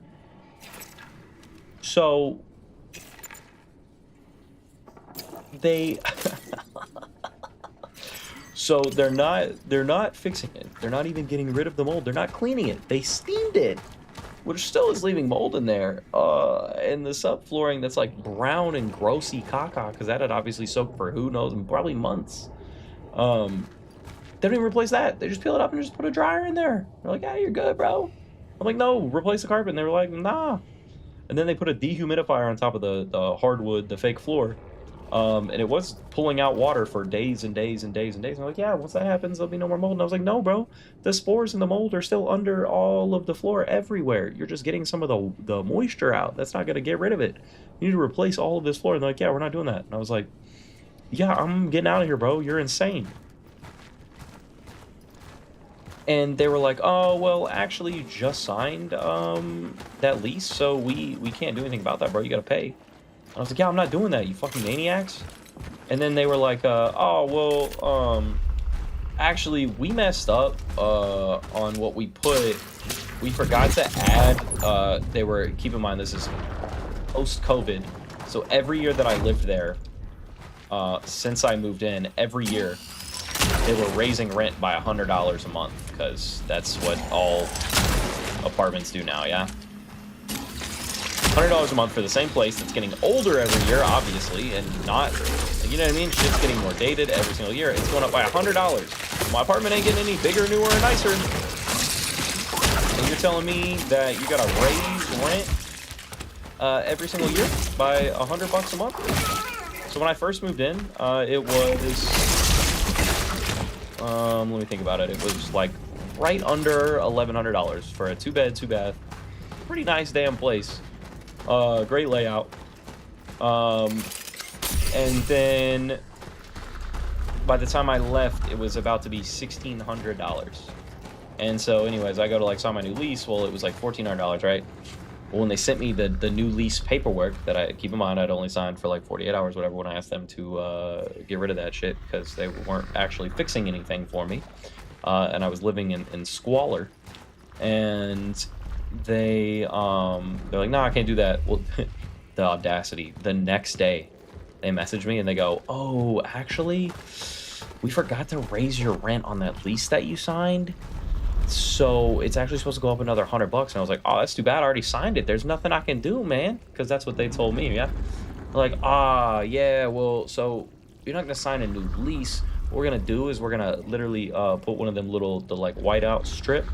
So they so they're not fixing it. They're not even getting rid of the mold. They're not cleaning it. They steamed it which still is leaving mold in there. And the subflooring that's like brown and grossy caca, because that had obviously soaked for who knows, probably months. They don't even replace that. They just peel it up and just put a dryer in there. They're like, yeah, you're good, bro. I'm like, no, replace the carpet. And they were like, nah. And then they put a dehumidifier on top of the hardwood, the fake floor. And it was pulling out water for days and days and days and days. And I'm like, yeah, once that happens, there'll be no more mold. And I was like, no, bro, the spores and the mold are still under all of the floor everywhere. You're just getting some of the moisture out. That's not going to get rid of it. You need to replace all of this floor. And they're like, yeah, we're not doing that. And I was like, yeah, I'm getting out of here, bro. You're insane. And they were like, oh, well, actually, you just signed that lease, so we can't do anything about that, bro. You gotta pay. I was like, yeah, I'm not doing that, you fucking maniacs. And then they were like, oh, well, actually, we messed up on what we put. We forgot to add, they were, keep in mind, this is post-COVID. So every year that I lived there, since I moved in, every year, they were raising rent by $100 a month, because that's what all apartments do now, yeah? $100 a month for the same place that's getting older every year, obviously, and not, you know what I mean? Shit's getting more dated every single year. It's going up by $100. My apartment ain't getting any bigger, newer, or nicer. And you're telling me that you gotta raise rent every single year by $100 a month? So when I first moved in, it was... let me think about it. It was like right under $1,100 for a 2-bed, 2-bath. Pretty nice damn place. Great layout. And then by the time I left, it was about to be $1,600. And so anyways, I go to like sign my new lease. Well, it was like $1,400, right? Well, when they sent me the new lease paperwork that I, keep in mind, I'd only signed for like 48 hours, whatever, when I asked them to get rid of that shit because they weren't actually fixing anything for me. And I was living in squalor. And they're like, no, I can't do that. Well, the audacity. The next day, they message me and they go, oh, actually, we forgot to raise your rent on that lease that you signed. So it's actually supposed to go up another $100. And I was like, oh, that's too bad. I already signed it. There's nothing I can do, man. Because that's what they told me, yeah? They're like, yeah, well, so you're not going to sign a new lease. What we're going to do is we're going to literally put one of them little, the like whiteout strip,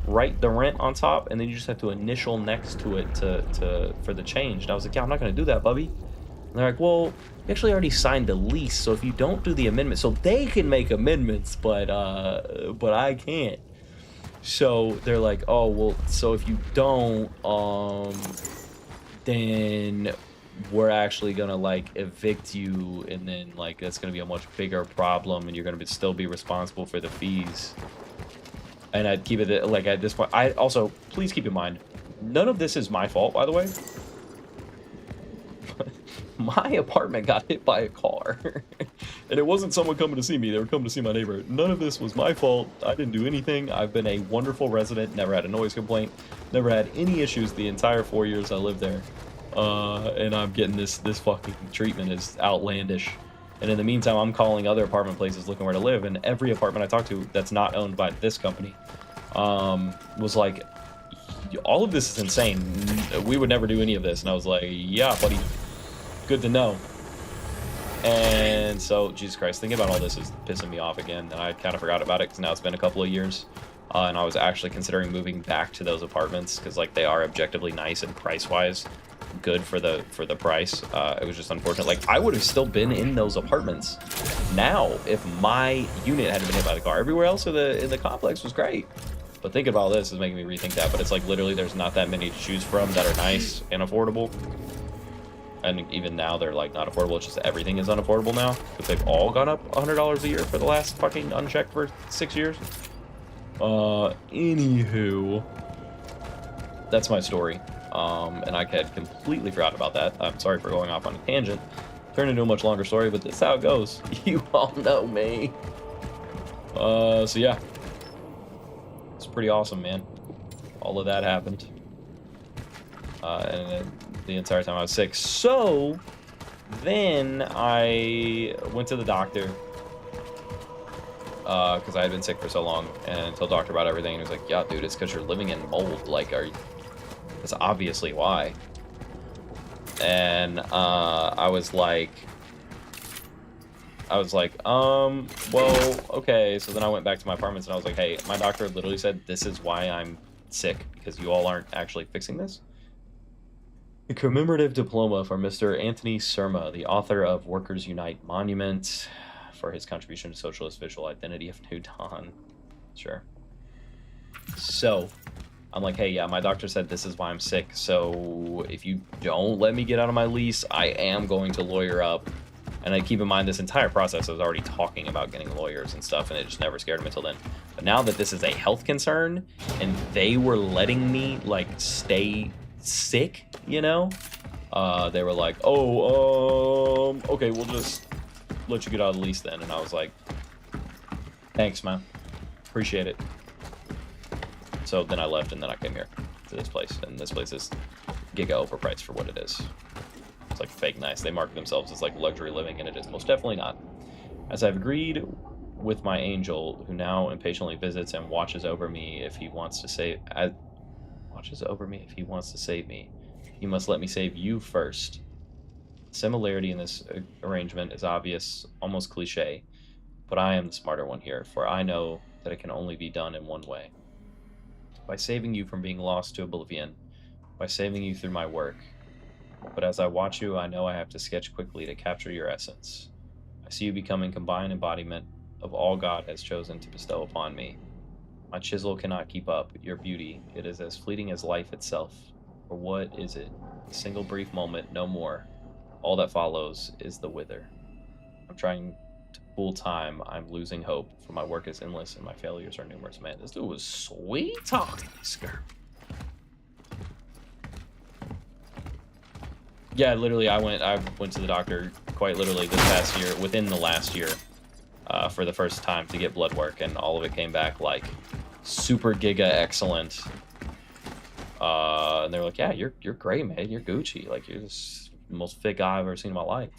write the rent on top, and then you just have to initial next to it for the change. And I was like, yeah, I'm not going to do that, Bubby. And they're like, well, you actually already signed the lease. So if you don't do the amendment, so they can make amendments, but I can't. So they're like, oh, well, so if you don't, then we're actually gonna like evict you, and then like that's gonna be a much bigger problem, and you're gonna still be responsible for the fees. And I'd keep it like at this point. I also, please keep in mind, none of this is my fault, by the way. My apartment got hit by a car. And it wasn't someone coming to see me. They were coming to see my neighbor. None of this was my fault. I didn't do anything. I've been a wonderful resident. Never had a noise complaint. Never had any issues the entire 4 years I lived there. And I'm getting this fucking treatment is outlandish. And in the meantime, I'm calling other apartment places looking where to live. And every apartment I talk to that's not owned by this company was like, all of this is insane. We would never do any of this. And I was like, yeah, buddy. Good to know. And so, Jesus Christ, thinking about all this is pissing me off again. And I kind of forgot about it because now it's been a couple of years. And I was actually considering moving back to those apartments because, like, they are objectively nice and price-wise good for the price. It was just unfortunate. Like, I would have still been in those apartments now if my unit hadn't been hit by the car. Everywhere else in the complex was great. But thinking about all this is making me rethink that. But it's like literally there's not that many to choose from that are nice and affordable. And even now they're like not affordable. It's just everything is unaffordable now because they've all gone up $100 a year for the last fucking unchecked for 6 years. Anywho, that's my story. And I had completely forgot about that. I'm sorry for going off on a tangent. Turned into a much longer story, but that's how it goes. You all know me. So yeah. It's pretty awesome, man. All of that happened. And then the entire time I was sick. So then I went to the doctor because I had been sick for so long and told the doctor about everything. And he was like, yeah, dude, it's because you're living in mold. Like, That's obviously why. And I was like, well, okay. So then I went back to my apartments and I was like, hey, my doctor literally said this is why I'm sick, because you all aren't actually fixing this. A commemorative diploma for Mr. Anthony Surma, the author of Workers Unite Monument, for his contribution to socialist visual identity of New Dawn. Sure. So I'm like, hey, yeah, my doctor said this is why I'm sick. So if you don't let me get out of my lease, I am going to lawyer up. And I keep in mind this entire process, I was already talking about getting lawyers and stuff, and it just never scared me until then. But now that this is a health concern, and they were letting me, like, stay sick, you know? They were like, oh, okay, we'll just let you get out of the lease then. And I was like, thanks, man. Appreciate it. So then I left, and then I came here to this place. And this place is giga overpriced for what it is. It's like fake nice. They market themselves as like luxury living, and it is most definitely not. As I've agreed with my angel, who now impatiently visits and watches over me if he wants to save me, you must let me save you first. Similarity in this arrangement is obvious, almost cliche, but I am the smarter one here, for I know that it can only be done in one way. By saving you from being lost to oblivion, by saving you through my work. But as I watch you, I know I have to sketch quickly to capture your essence. I see you becoming combined embodiment of all God has chosen to bestow upon me. My chisel cannot keep up your beauty. It is as fleeting as life itself. For what is it? A single brief moment, no more. All that follows is the wither. I'm trying to full time. I'm losing hope, for my work is endless and my failures are numerous. Man, this dude was sweet talking this girl. Yeah, literally, I went to the doctor quite literally this past year, within the last year, for the first time to get blood work, and all of it came back like super giga excellent. And they're like, yeah, you're great, man. You're Gucci. Like, you're just the most fit guy I've ever seen in my life.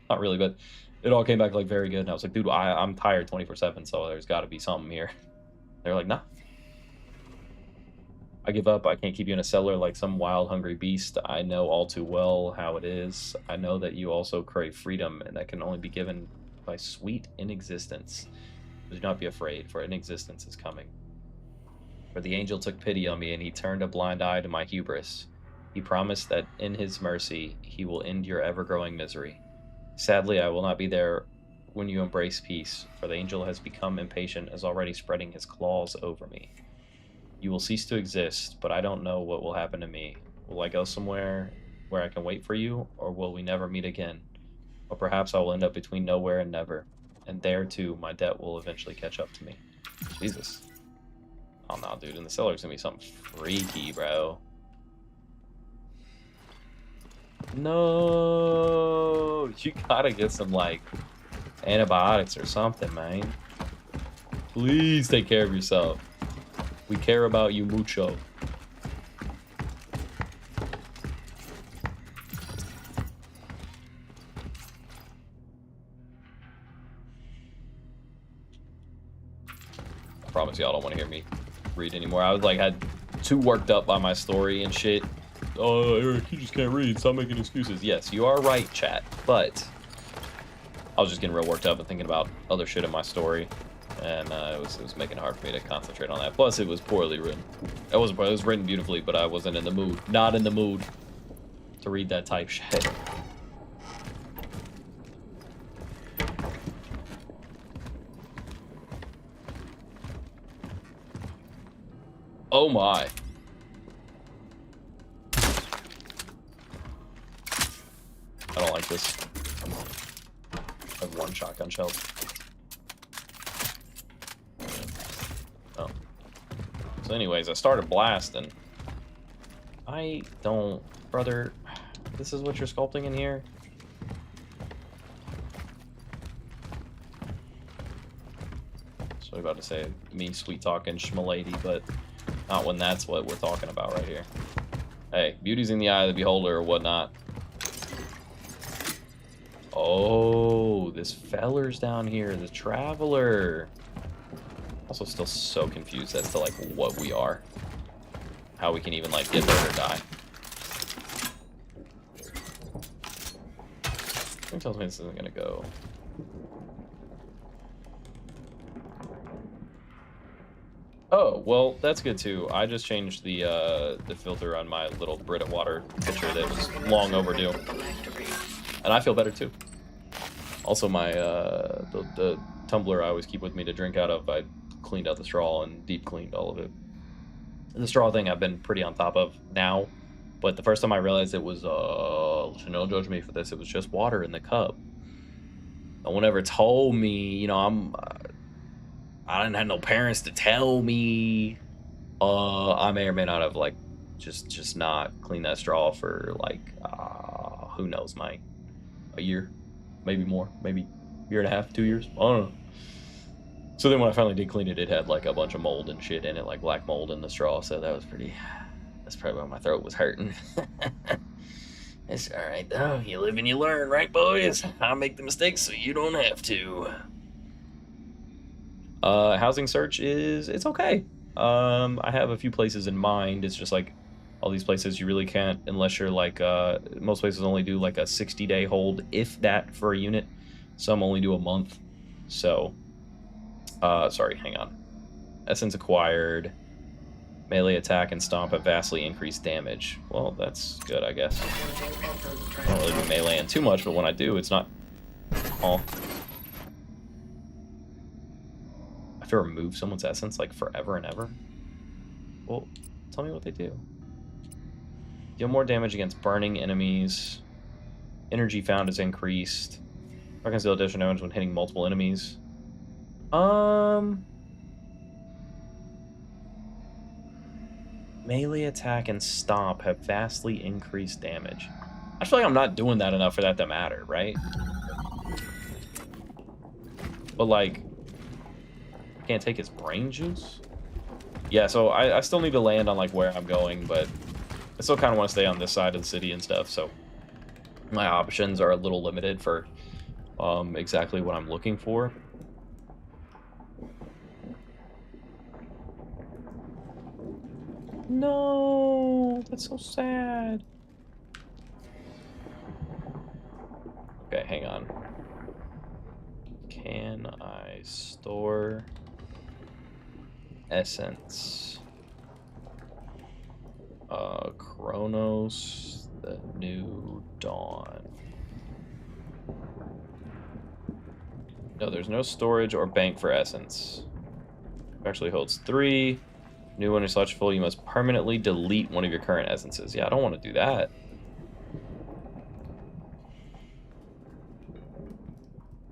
Not really, but it all came back like very good. And I was like, dude, I'm tired 24/7, so there's got to be something here. They're like, nah. I give up. I can't keep you in a cellar like some wild, hungry beast. I know all too well how it is. I know that you also crave freedom, and that can only be given by sweet inexistence. Do not be afraid, for inexistence is coming. For the angel took pity on me, and he turned a blind eye to my hubris. He promised that in his mercy, he will end your ever-growing misery. Sadly, I will not be there when you embrace peace, for the angel has become impatient, is already spreading his claws over me. You will cease to exist, but I don't know what will happen to me. Will I go somewhere where I can wait for you, or will we never meet again? Or perhaps I will end up between nowhere and never, and there too my debt will eventually catch up to me. Jesus. Oh no, dude, in the cellar's gonna be something freaky, bro. No, you gotta get some like antibiotics or something, man. Please take care of yourself. We care about you mucho. I promise y'all don't want to hear me read anymore. I was like, had too worked up by my story and shit. Oh, Eric, you just can't read. Stop making excuses. Yes, you are right, chat. But I was just getting real worked up and thinking about other shit in my story. And it was making it hard for me to concentrate on that. Plus, it was poorly written. It was written beautifully, but I wasn't in the mood. Not in the mood to read that type shit. Oh my. I don't like this. I have one shotgun shell. Oh. So anyways, I started blasting. I don't... Brother, this is what you're sculpting in here? So I'm about to say me sweet-talking schmalady, but not when that's what we're talking about right here. Hey, beauty's in the eye of the beholder or whatnot. Oh, this feller's down here, the traveler. Also still so confused as to like what we are. how we can even like get there or die. Something tells me this isn't gonna go. Oh, well, that's good too. I just changed the filter on my little Brita water pitcher that was long overdue. And I feel better too. Also, my the tumbler I always keep with me to drink out of, I cleaned out the straw and deep cleaned all of it. The straw thing I've been pretty on top of now, but the first time I realized it was, don't judge me for this, it was just water in the cup. No one ever told me, you know, I didn't have no parents to tell me. I may or may not have like just not cleaned that straw for like who knows, Mike, a year, maybe more, maybe a year and a half, 2 years, I don't know. So then when I finally did clean it, it had like a bunch of mold and shit in it, like black mold in the straw. So that's probably why my throat was hurting. It's all right though. You live and you learn, right, boys? I make the mistakes so you don't have to. Housing search it's okay. I have a few places in mind. It's just like all these places you really can't, unless you're like, most places only do like a 60-day hold, if that, for a unit. Some only do a month. So, sorry, hang on. Essence acquired. Melee attack and stomp have vastly increased damage. Well, that's good, I guess. I don't really do meleeing too much, but when I do, it's not... Oh. I have to remove someone's essence, like, forever and ever? Well, tell me what they do. Deal more damage against burning enemies. Energy found is increased. Weapons deal additional damage when hitting multiple enemies. Melee attack and stomp have vastly increased damage. I feel like I'm not doing that enough for that to matter, right? But like, I can't take his brain juice? Yeah, so I still need to land on like where I'm going, but I still kind of want to stay on this side of the city and stuff, so my options are a little limited for exactly what I'm looking for. No, that's so sad. Okay, hang on. Can I store essence? Cronos, the New Dawn. No, there's no storage or bank for essence. Actually holds 3. New one is such full, you must permanently delete one of your current essences. Yeah, I don't want to do that.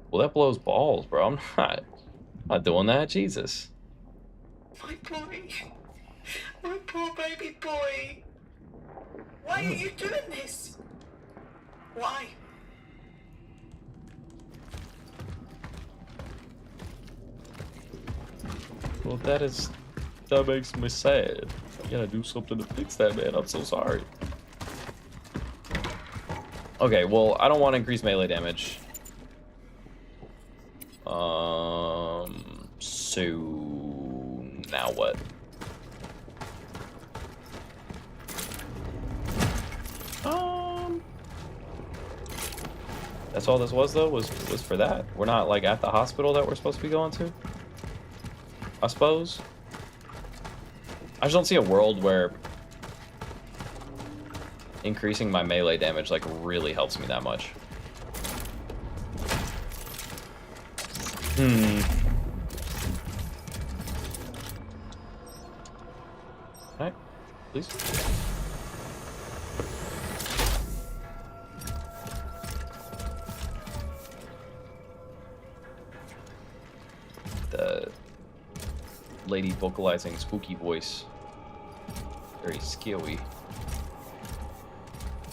Well, that blows balls, bro. I'm not doing that. Jesus. My boy. My poor baby boy. Why are you doing this? Why? Well, that makes me sad. I gotta do something to fix that, man. I'm so sorry. Okay, well, I don't want to increase melee damage. So now what? That's all this was though, was for that. We're not like at the hospital that we're supposed to be going to, I suppose. I just don't see a world where increasing my melee damage like really helps me that much. Alright, please. The lady vocalizing spooky voice. Very skilly.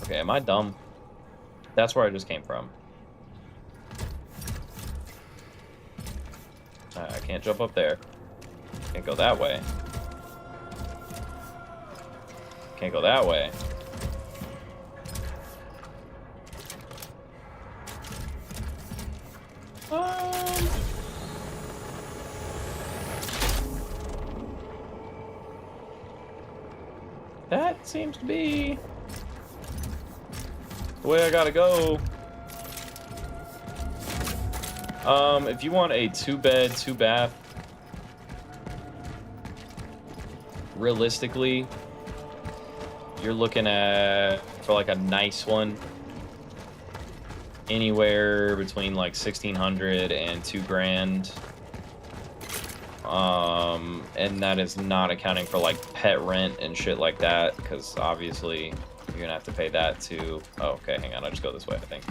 Okay, am I dumb? That's where I just came from. I can't jump up there. Can't go that way. Can't go that way. seems to be the way I gotta go. If you want a 2-bed, 2-bath, realistically, you're looking at, for like a nice one, anywhere between like 1,600 and 2 grand. And that is not accounting for like pet rent and shit like that, because obviously you're gonna have to pay that too. Oh, okay, hang on, I just go this way, I think.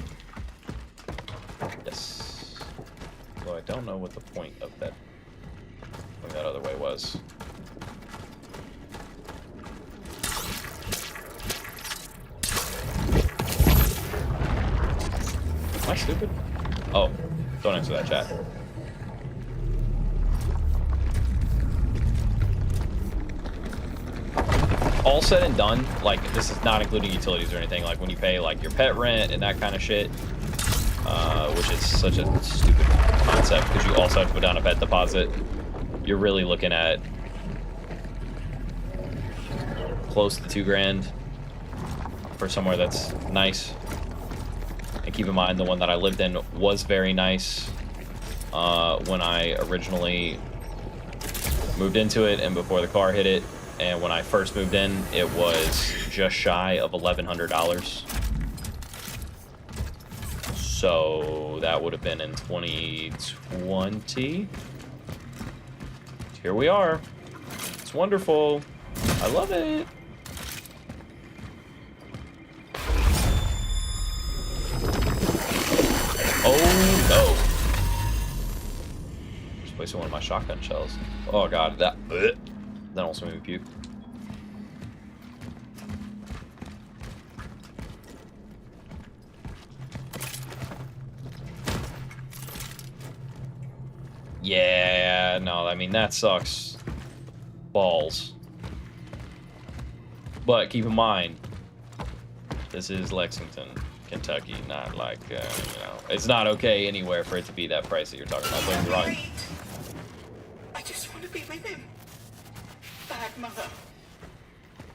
Yes. So I don't know what the point of that other way was. Am I stupid? Oh, don't answer that, chat. All said and done, like, this is not including utilities or anything. Like, when you pay, like, your pet rent and that kind of shit, which is such a stupid concept because you also have to put down a pet deposit, you're really looking at close to 2 grand for somewhere that's nice. And keep in mind, the one that I lived in was very nice when I originally moved into it and before the car hit it. And when I first moved in, it was just shy of $1,100. So that would have been in 2020. Here we are. It's wonderful. I love it. Oh no. Just wasting one of my shotgun shells. Oh god, that also made me puke. Yeah, no, I mean, that sucks balls. But keep in mind, this is Lexington, Kentucky, not like, you know, it's not okay anywhere for it to be that price that you're talking about. Don't get me wrong. I just want to be with him. Bad mother.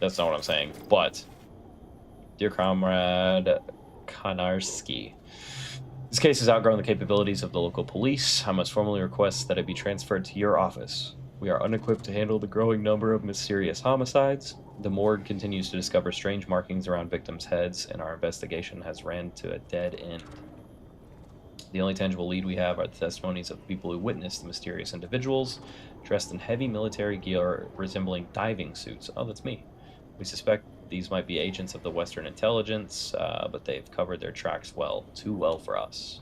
That's not what I'm saying, but dear comrade Konarski, this case has outgrown the capabilities of the local police. I must formally request that it be transferred to your office. We are unequipped to handle the growing number of mysterious homicides. The morgue continues to discover strange markings around victims' heads, and our investigation has ran to a dead end. The only tangible lead we have are the testimonies of people who witnessed the mysterious individuals, dressed in heavy military gear resembling diving suits. Oh, that's me. We suspect these might be agents of the Western intelligence, but they've covered their tracks well, too well for us.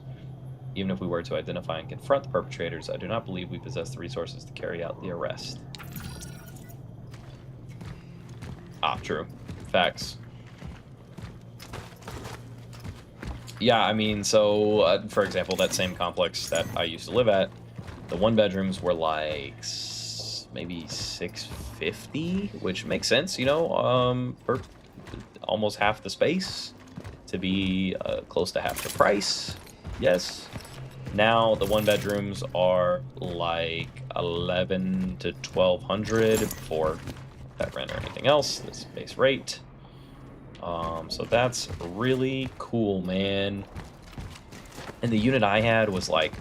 Even if we were to identify and confront the perpetrators, I do not believe we possess the resources to carry out the arrest. Ah, true. Facts. Yeah, I mean, so, for example, that same complex that I used to live at, the 1-bedrooms were like maybe $650, which makes sense, you know, for almost half the space to be close to half the price. Yes. Now the 1-bedrooms are like $1,100 to $1,200 before pet rent or anything else. This base rate. So that's really cool, man. And the unit I had was like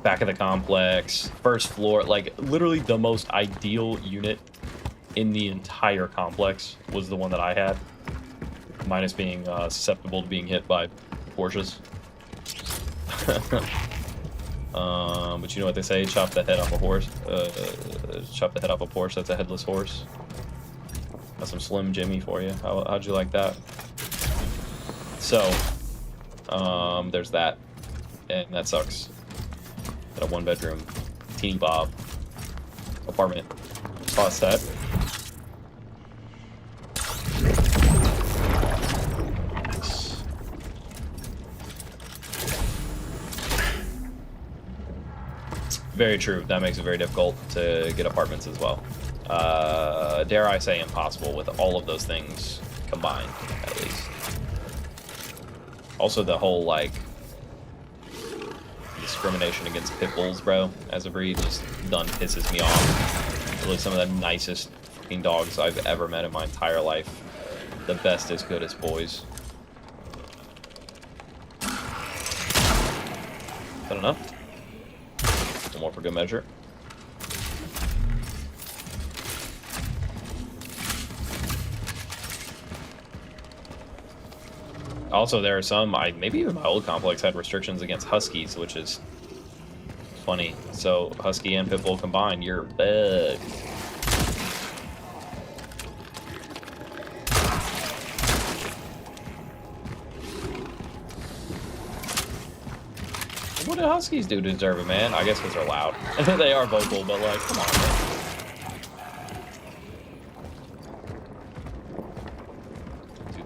back of the complex, first floor, like literally the most ideal unit in the entire complex was the one that I had, minus being susceptible to being hit by Porsches. But you know what they say, chop the head off a horse, chop the head off a Porsche, that's a headless horse. That's some Slim Jimmy for you. How'd you like that? So, there's that, and that sucks. At a 1-bedroom, teeny bob apartment. Plus that. Very true. That makes it very difficult to get apartments as well. Dare I say impossible with all of those things combined, at least. Also, the whole, like, discrimination against pit bulls, bro, as a breed, just done pisses me off. Really some of the nicest fucking dogs I've ever met in my entire life. the best as good as boys. Is that enough? One more for good measure. Also, there are some, maybe even my old complex had restrictions against huskies, which is funny. So, husky and pitbull combined, you're bad. What do huskies do to deserve it, man? I guess because they're loud. They are vocal, but like, come on, man.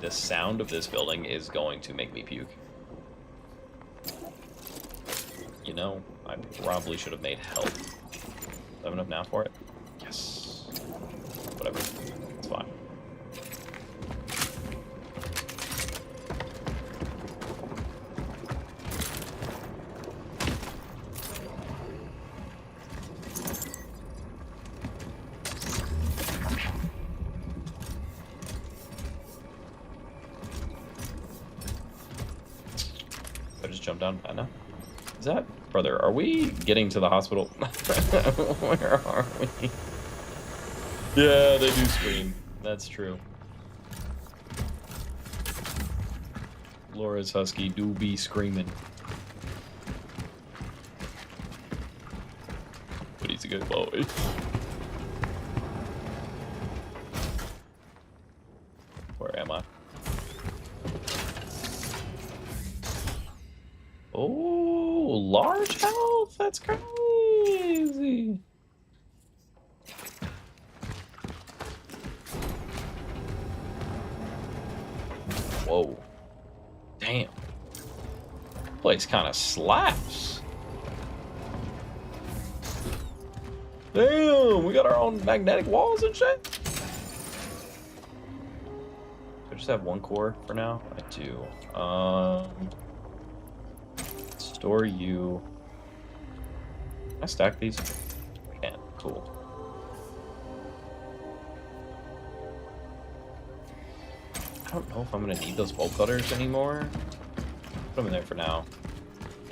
The sound of this building is going to make me puke. You know, I probably should have made help. Do I have enough now for it? Yes. Whatever. It's fine. Jump down. I know. Is that, brother? Are we getting to the hospital? Where are we? Yeah, they do scream. That's true. Laura's husky do be screaming, but he's a good boy. Where am I? Oh, large health? That's crazy. Whoa. Damn. Place kind of slaps. Damn, we got our own magnetic walls and shit. Do I just have one core for now? I do. Store you. Can I stack these? I can. Cool. I don't know if I'm gonna need those bolt cutters anymore. Put them in there for now.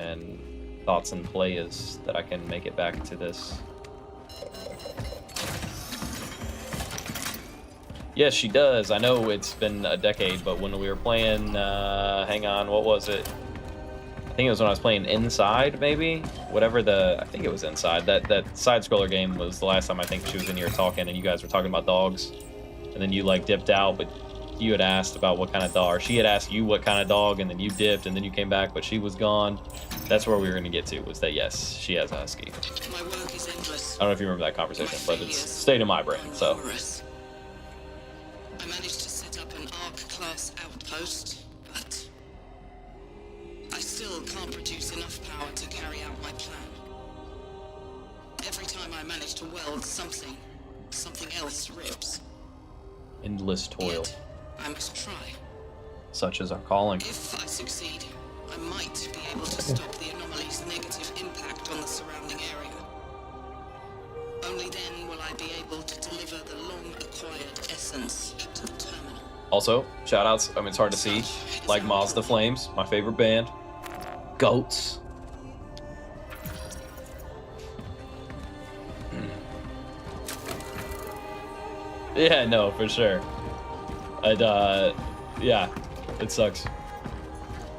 And thoughts and play is that I can make it back to this. Yes, she does. I know it's been a decade, but when we were playing, hang on, what was it? I think it was when I was playing Inside, maybe? Whatever I think it was Inside. That side-scroller game was the last time I think she was in here talking, and you guys were talking about dogs. And then you, like, dipped out, but you had asked about what kind of dog. Or she had asked you what kind of dog, and then you dipped, and then you came back, but she was gone. That's where we were going to get to, was that, yes, she has a husky. My work is endless. I don't know if you remember that conversation, but it's stayed in my brain, so. I managed to set up an ARC-class outpost, but I still can't produce enough power to carry out my plan. Every time I manage to weld something else rips. Endless toil. Yet, I must try. Such is our calling. If I succeed, I might be able to stop the anomaly's negative impact on the surrounding area. Only then will I be able to deliver the long-acquired essence to the terminal. Also, shoutouts. I mean, it's hard to see. Like Moz the Flames, my favorite band. Goats. Yeah, no, for sure. Yeah, it sucks.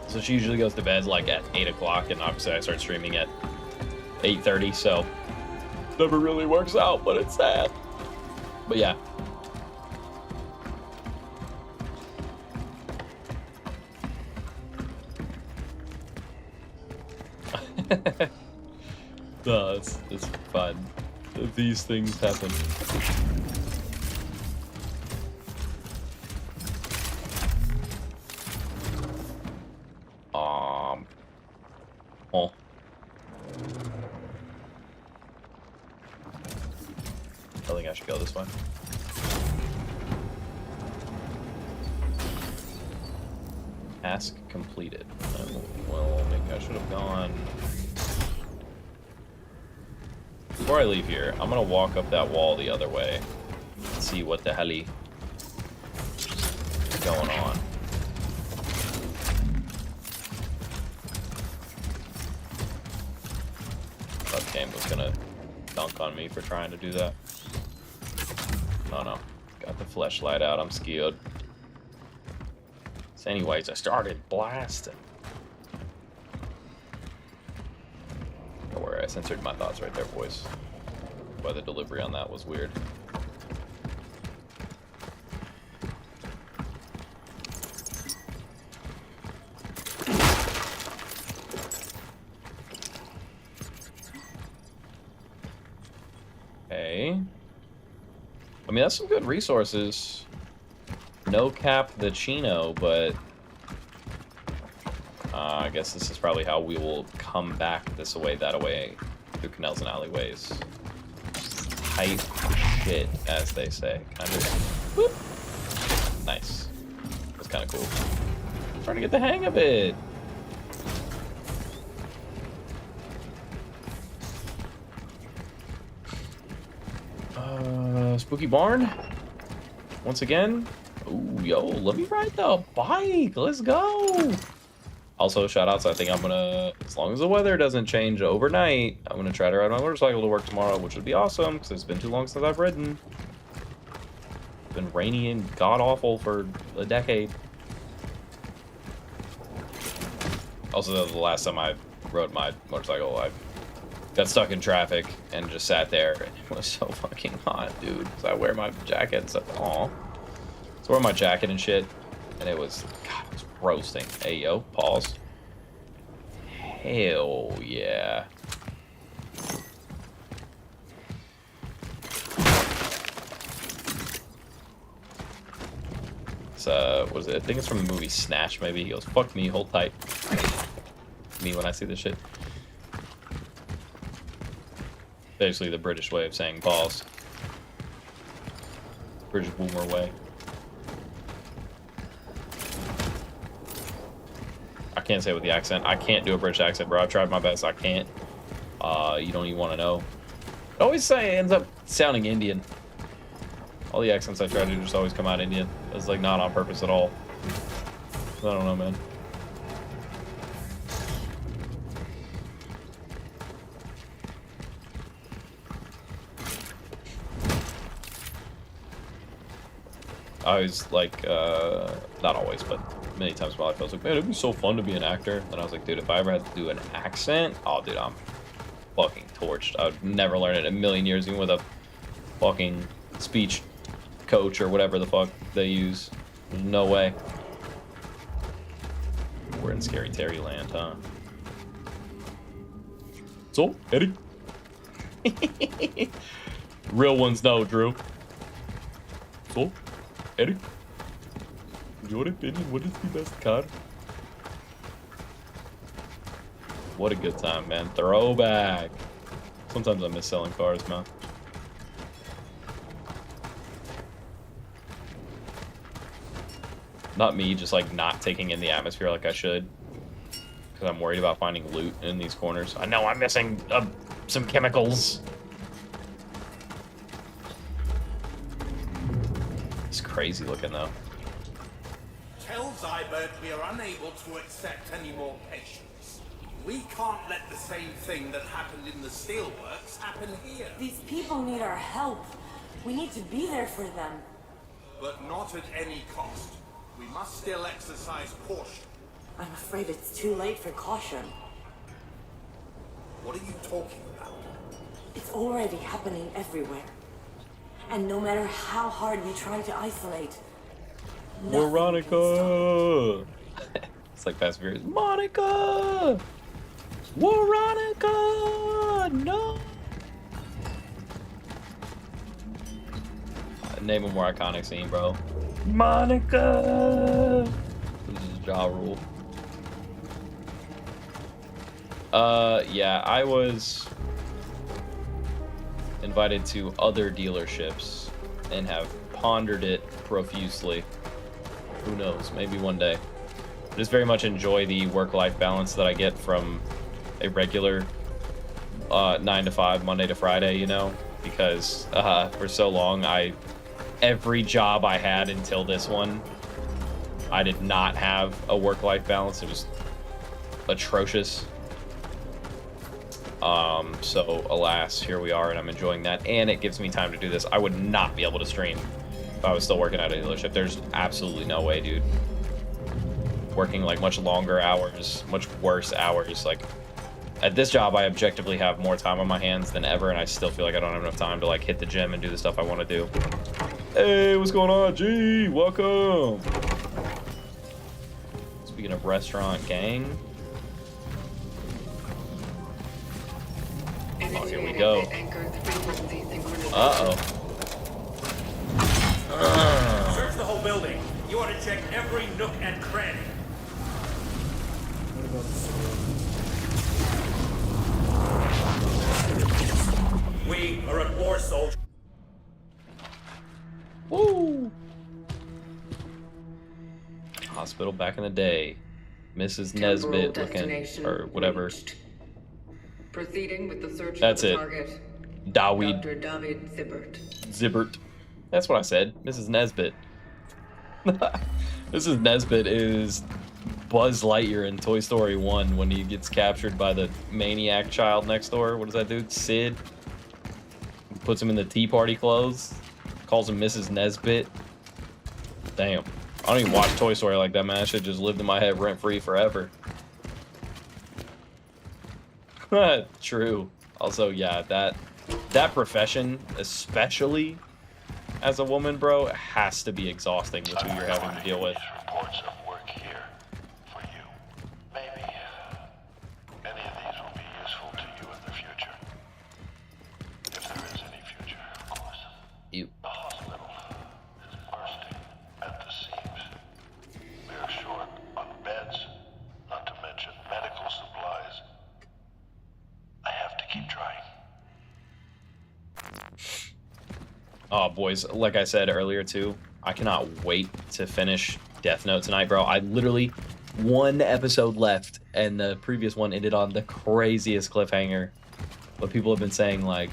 So she usually goes to bed like at 8 o'clock, and obviously I start streaming at 8:30, so never really works out, but it's sad. But yeah. No, it's fine. These things happen. Oh. I think I should go this way. Task completed. Well, maybe I should have gone. Before I leave here, I'm gonna walk up that wall the other way and see what the hell going on? That game was gonna dunk on me for trying to do that. No, no. Got the fleshlight out. I'm scared. So anyways, I started blasting. Don't worry, I censored my thoughts right there, boys. Why the delivery on that was weird. Okay. I mean, that's some good resources. No cap the Chino, but I guess this is probably how we will come back this way, that way, through canals and alleyways. Tight shit, as they say. Kind of. Whoop. Nice. That's kind of cool. I'm trying to get the hang of it. Spooky Barn. Once again. Ooh, yo, let me ride the bike. Let's go. Also, shout outs. I think I'm gonna, as long as the weather doesn't change overnight, I'm gonna try to ride my motorcycle to work tomorrow, which would be awesome because it's been too long since I've ridden. It's been rainy and god awful for a decade. Also, the last time I rode my motorcycle, I got stuck in traffic and just sat there, and it was so fucking hot, dude. So I wear my jacket and stuff. Aw. So I wear my jacket and shit, and it was, God, it was roasting. Hey, yo, pause. Hell yeah. It's, what is it? I think it's from the movie Snatch, maybe. He goes, fuck me, hold tight. Me when I see this shit. Basically the British way of saying pause. British boomer way. I can't say it with the accent. I can't do a British accent, bro. I've tried my best. I can't. You don't even want to know. It always ends up sounding Indian. All the accents I try to do just always come out Indian. It's like not on purpose at all. I don't know, man. I always like, not always, but many times in my life I was like, man, it'd be so fun to be an actor. And I was like, dude, if I ever had to do an accent, oh, dude, I'm fucking torched. I would never learn it in a million years, even with a fucking speech coach or whatever the fuck they use. There's no way. We're in Scary Terry land, huh? So, Eddie? Real ones know, Drew. So, Eddie? In your opinion, what is the best car? What a good time, man. Throwback. Sometimes I miss selling cars, man. Not me, just like not taking in the atmosphere like I should. Because I'm worried about finding loot in these corners. I know I'm missing some chemicals. It's crazy looking though. Tell Zybert we are unable to accept any more patients. We can't let the same thing that happened in the steelworks happen here. These people need our help. We need to be there for them. But not at any cost. We must still exercise caution. I'm afraid it's too late for caution. What are you talking about? It's already happening everywhere. And no matter how hard we try to isolate, Veronica! It's like Fast and Furious. Monica! Veronica! No! Name a more iconic scene, bro. Monica! This is Ja Rule. Yeah, I was invited to other dealerships and have pondered it profusely. Who knows, maybe one day. I just very much enjoy the work-life balance that I get from a regular 9 to 5, Monday to Friday, you know? Because for so long, every job I had until this one I did not have a work-life balance. It was atrocious. So alas, here we are, and I'm enjoying that, and it gives me time to do this. I would not be able to stream if I was still working at a dealership. There's absolutely no way, dude. Working like much longer hours, much worse hours. Like at this job, I objectively have more time on my hands than ever, and I still feel like I don't have enough time to like hit the gym and do the stuff I want to do. Hey, what's going on? G, welcome. Speaking of restaurant gang. Oh, here we go. Uh-oh. Search the whole building. You ought to check every nook and cranny. We are at war, soldier. Woo! Hospital back in the day. Mrs. Nesbit looking, or whatever. Reached. Proceeding with the search That's for the it. target. Dawid. Dr. David Zibbert. Zibbert. That's what I said. Mrs. Nesbit. Mrs. Nesbit is Buzz Lightyear in Toy Story 1 when he gets captured by the maniac child next door. What is that dude? Sid. Puts him in the Tea Party clothes. Calls him Mrs. Nesbit. Damn. I don't even watch Toy Story like that, man. That shit just lived in my head rent-free forever. True. Also, yeah, that profession, especially as a woman, bro, has to be exhausting with who you're having to deal with. Reports of work here for you. Maybe any of these will be useful to you in the future. If there is any future, of course. You. The hospital is bursting at the seams. We are short on beds, not to mention medical supplies. I have to keep trying. Oh, boys, like I said earlier, too, I cannot wait to finish Death Note tonight, bro. I literally, one episode left, and the previous one ended on the craziest cliffhanger. But people have been saying, like,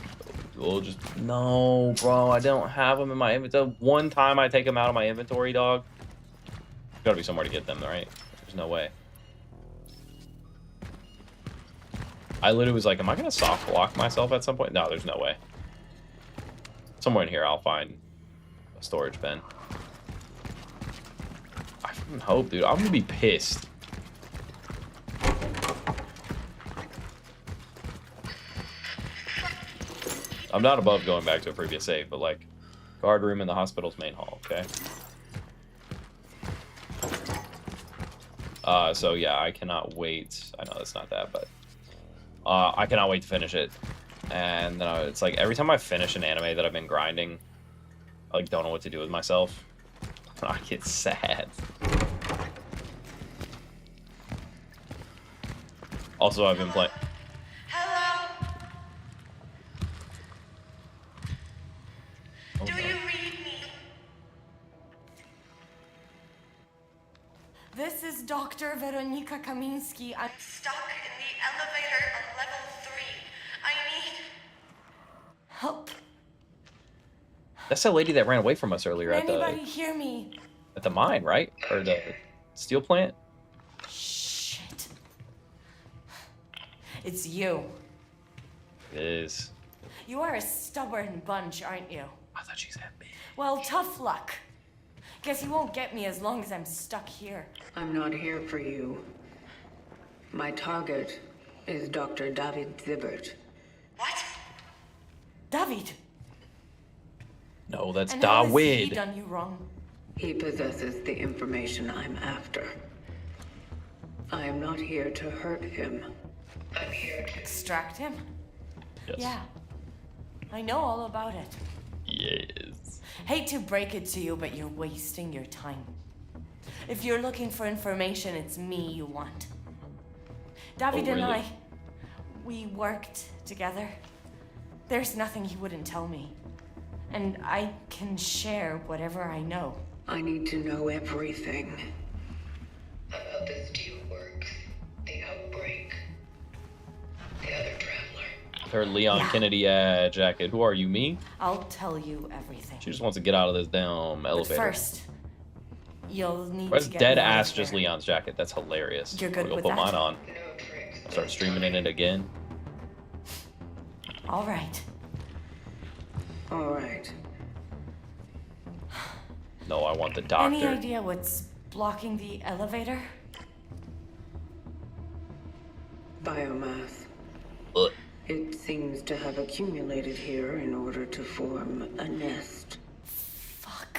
well, just, no, bro, I don't have them in my inventory. One time I take them out of my inventory, dog. There's gotta be somewhere to get them, right? There's no way. I literally was like, am I gonna soft lock myself at some point? No, there's no way. Somewhere in here, I'll find a storage bin. I fucking hope, dude. I'm gonna be pissed. I'm not above going back to a previous save, but like, guard room in the hospital's main hall, okay? So yeah, I cannot wait. I know that's not that, but I cannot wait to finish it. And then it's like every time I finish an anime that I've been grinding, I like don't know what to do with myself. I get sad. Also, I've been playing. Hello? Do you read me? This is Dr. Weronika Kamiński. I'm Stuck in the elevator on level 3. I need help. That's that lady that ran away from us earlier at Anybody hear me? the mine, right? Or the steel plant? Shit. It's you. It is. You are a stubborn bunch, aren't you? I thought she said me. Well, tough luck. Guess you won't get me as long as I'm stuck here. I'm not here for you. My target is Dr. David Zibbert. what? David. No, that's And how has he Dawid. done you wrong? He possesses the information I'm after. I am not here to hurt him. I'm here to Extract him? Yes. Yeah. I know all about it. Yes. Hate to break it to you, but you're wasting your time. If you're looking for information, it's me you want. David and really? I, we worked together. There's nothing he wouldn't tell me. And I can share whatever I know. I need to know everything. About the steelworks, the outbreak, the other traveler. Her Leon Yeah. Kennedy jacket. Who are you, me? I'll tell you everything. She just wants to get out of this damn But elevator. first, You'll need Where's to get dead me out of ass just here. Leon's jacket? That's hilarious. You're good I'm gonna with go that? put mine on. I'll start streaming in it again. All right. All right. No, I want the doctor. Any idea what's blocking the elevator? Biomass. Ugh. It seems to have accumulated here in order to form a nest. Fuck.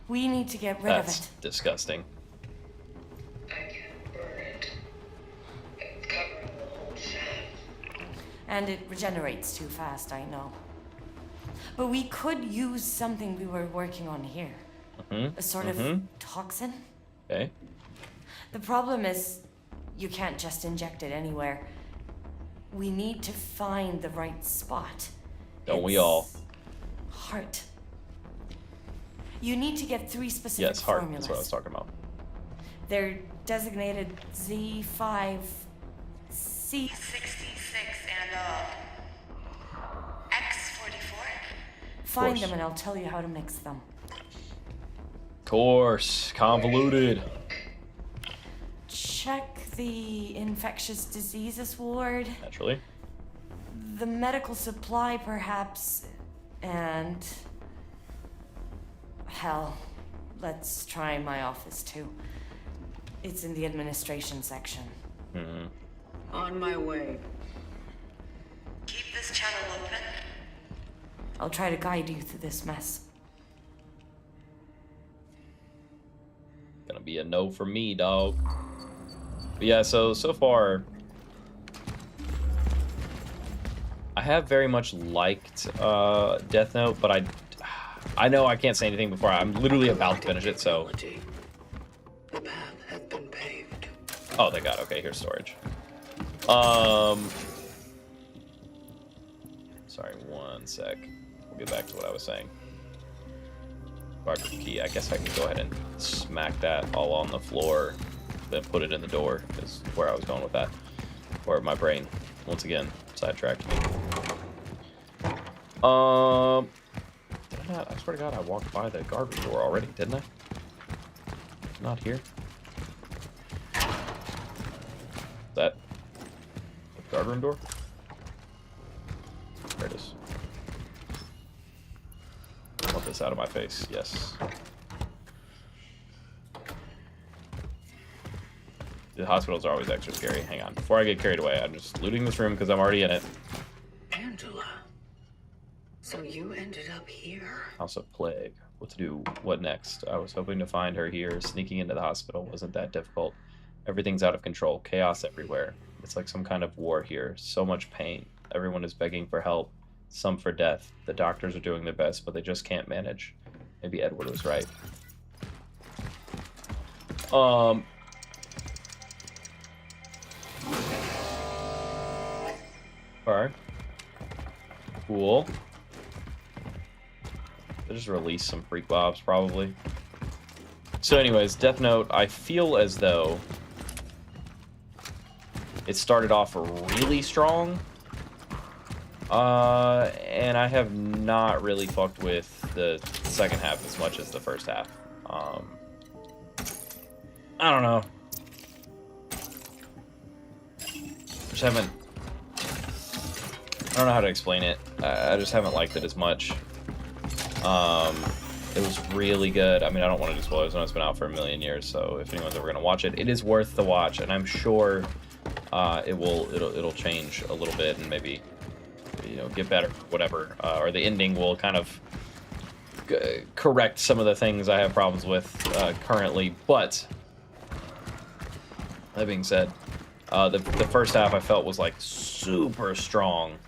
We need to get rid That's of it. disgusting. I can't burn it. It's covering the whole shaft. And it regenerates too fast, I know. But we could use something we were working on here. A sort of toxin. Okay. The problem is, you can't just inject it anywhere. We need to find the right spot. Don't we all? Heart. You need to get 3 specific Yes, heart. formulas. That's what I was talking about. They're designated Z5C. 66 and X44. Find them and I'll tell you how to mix them. Course. Convoluted. Check the infectious diseases ward. Naturally. The medical supply, perhaps. And... hell, let's try my office too. It's in the administration section. On my way. Keep this channel open. I'll try to guide you through this mess. Gonna be a no for me, dog. But yeah, so far, I have very much liked Death Note, but I know I can't say anything before I'm literally about to finish it, so. The path has been paved. Oh, thank God. Okay, here's storage. Sorry, one sec. We'll get back to what I was saying. Barter key. I guess I can go ahead and smack that all on the floor, then put it in the door, is where I was going with that. Or my brain, once again, sidetracked me. Did I not? I swear to God, I walked by the garbage door already, didn't I? Not here. That the guard room door? There it is. I want this out of my face. Yes. The hospitals are always extra scary. Hang on. Before I get carried away, I'm just looting this room because I'm already in it. Angela. So you ended up here. House of Plague. What to do? What next? I was hoping to find her here. Sneaking into the hospital wasn't that difficult. Everything's out of control. Chaos everywhere. It's like some kind of war here. So much pain. Everyone is begging for help. Some for death. The doctors are doing their best, but they just can't manage. Maybe Edward was right. Alright. Cool. They'll just release some freak bobs, probably. So anyways, Death Note, I feel as though it started off really strong. And I have not really fucked with the second half as much as the first half. I don't know. Just haven't... I don't know how to explain it. I just haven't liked it as much. It was really good. I mean, I don't want to do spoilers. I know it's been out for a million years, so if anyone's ever going to watch it, it is worth the watch, and I'm sure it'll change a little bit and maybe, you know, get better, whatever. Or the ending will kind of correct some of the things I have problems with currently. But that being said, the first half I felt was like super strong,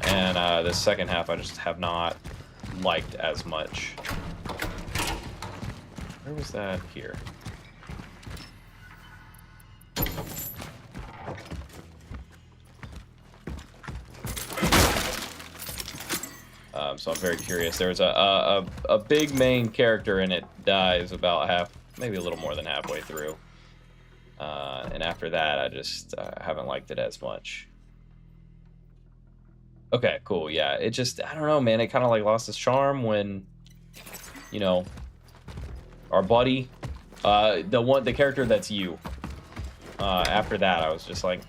and the second half I just have not liked as much. Where was that? Here. So I'm very curious. There's a big main character and it dies about maybe a little more than halfway through. And after that, I just haven't liked it as much. Okay, cool. Yeah, it just, I don't know, man. It kind of like lost its charm when, you know, our buddy. The character that's you. After that, I was just like,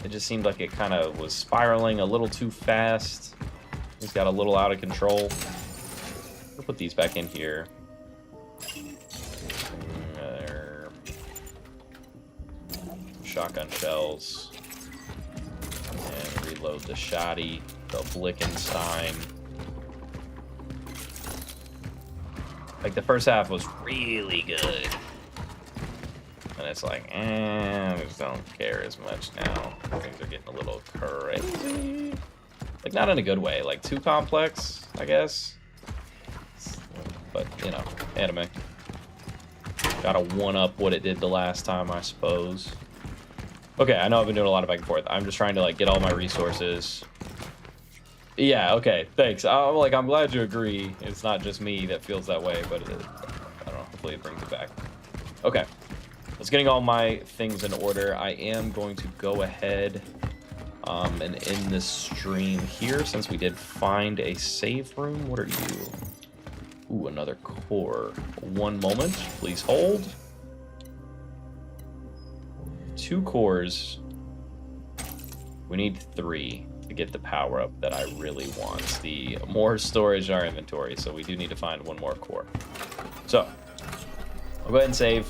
It just seemed like it kind of was spiraling a little too fast. It's got a little out of control. We'll put these back in here. Shotgun shells. And reload the shoddy, the Blickenstein. Like, the first half was really good. And it's like, I just don't care as much now. Things are getting a little crazy. Like, not in a good way. Like, too complex, I guess. But, you know, anime. Gotta one-up what it did the last time, I suppose. Okay, I know I've been doing a lot of back and forth. I'm just trying to, like, get all my resources. Yeah, okay, thanks. I'm glad you agree. It's not just me that feels that way, but I don't know, hopefully it brings it back. Okay, let's getting all my things in order. I am going to go ahead and end this stream here, since we did find a save room. What are you? Ooh, another core. One moment, please hold. 2 cores. We need 3 to get the power up that I really want. The more storage in our inventory, so we do need to find 1 more core. So I'll go ahead and save.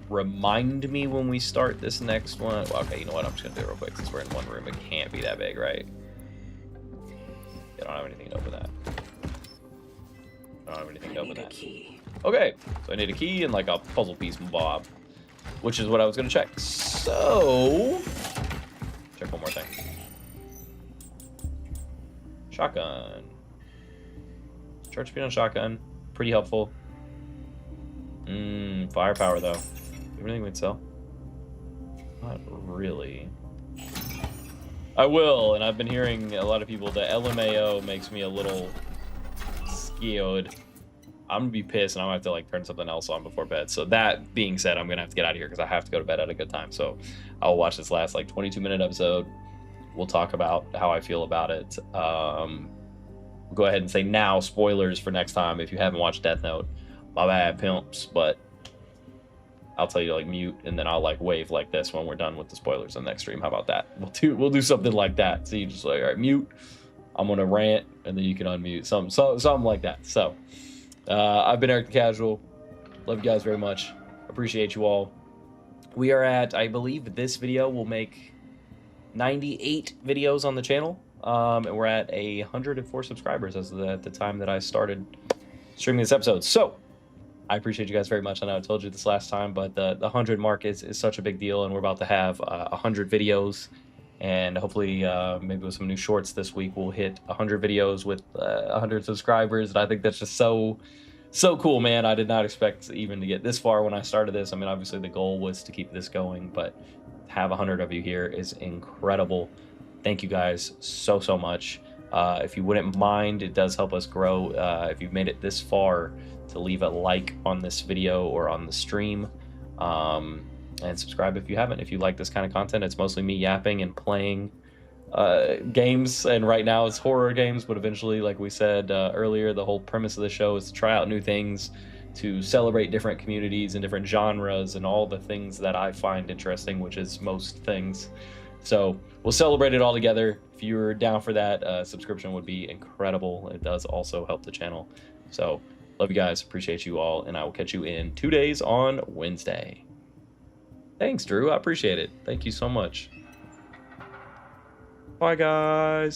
Remind me when we start this next one. Well, okay, you know what? I'm just gonna do it real quick since we're in one room. It can't be that big, right? I don't have anything to open that. I don't have anything to open that. Okay, so I need a key and like a puzzle piece bob, which is what I was gonna check. So check one more thing. Shotgun. Charge speed on shotgun, pretty helpful. Firepower though. Everything we'd sell? Not really. I will, and I've been hearing a lot of people, the LMAO makes me a little scared. I'm gonna be pissed, and I'm gonna have to like turn something else on before bed. So that being said, I'm gonna have to get out of here because I have to go to bed at a good time. So I'll watch this last like 22-minute episode. We'll talk about how I feel about it. We'll go ahead and say now spoilers for next time if you haven't watched Death Note. My bad, pimps, but I'll tell you to like mute, and then I'll like wave like this when we're done with the spoilers on the next stream. How about that? We'll do something like that. So you just like, all right, mute. I'm gonna rant, and then you can unmute. Something like that. So I've been Eric the Casual. Love you guys very much. Appreciate you all. We are at, I believe this video will make 98 videos on the channel, and we're at 104 subscribers as of at the time that I started streaming this episode. So I appreciate you guys very much. I know I told you this last time, but the 100 mark is such a big deal, and we're about to have 100 videos, and hopefully maybe with some new shorts this week we'll hit 100 videos with 100 subscribers. And I think that's just so cool, man. I did not expect even to get this far when I started this. I mean, obviously the goal was to keep this going, but to have 100 of you here is incredible. Thank you guys so much. If you wouldn't mind, it does help us grow. If you've made it this far, to leave a like on this video or on the stream, and subscribe if you haven't. If you like this kind of content, it's mostly me yapping and playing games, and right now it's horror games, but eventually, like we said earlier, the whole premise of the show is to try out new things, to celebrate different communities and different genres and all the things that I find interesting, which is most things. So we'll celebrate it all together. If you're down for that, subscription would be incredible. It does also help the channel. So love you guys, appreciate you all, and I will catch you in 2 days on Wednesday. Thanks, Drew. I appreciate it. Thank you so much. Bye, guys.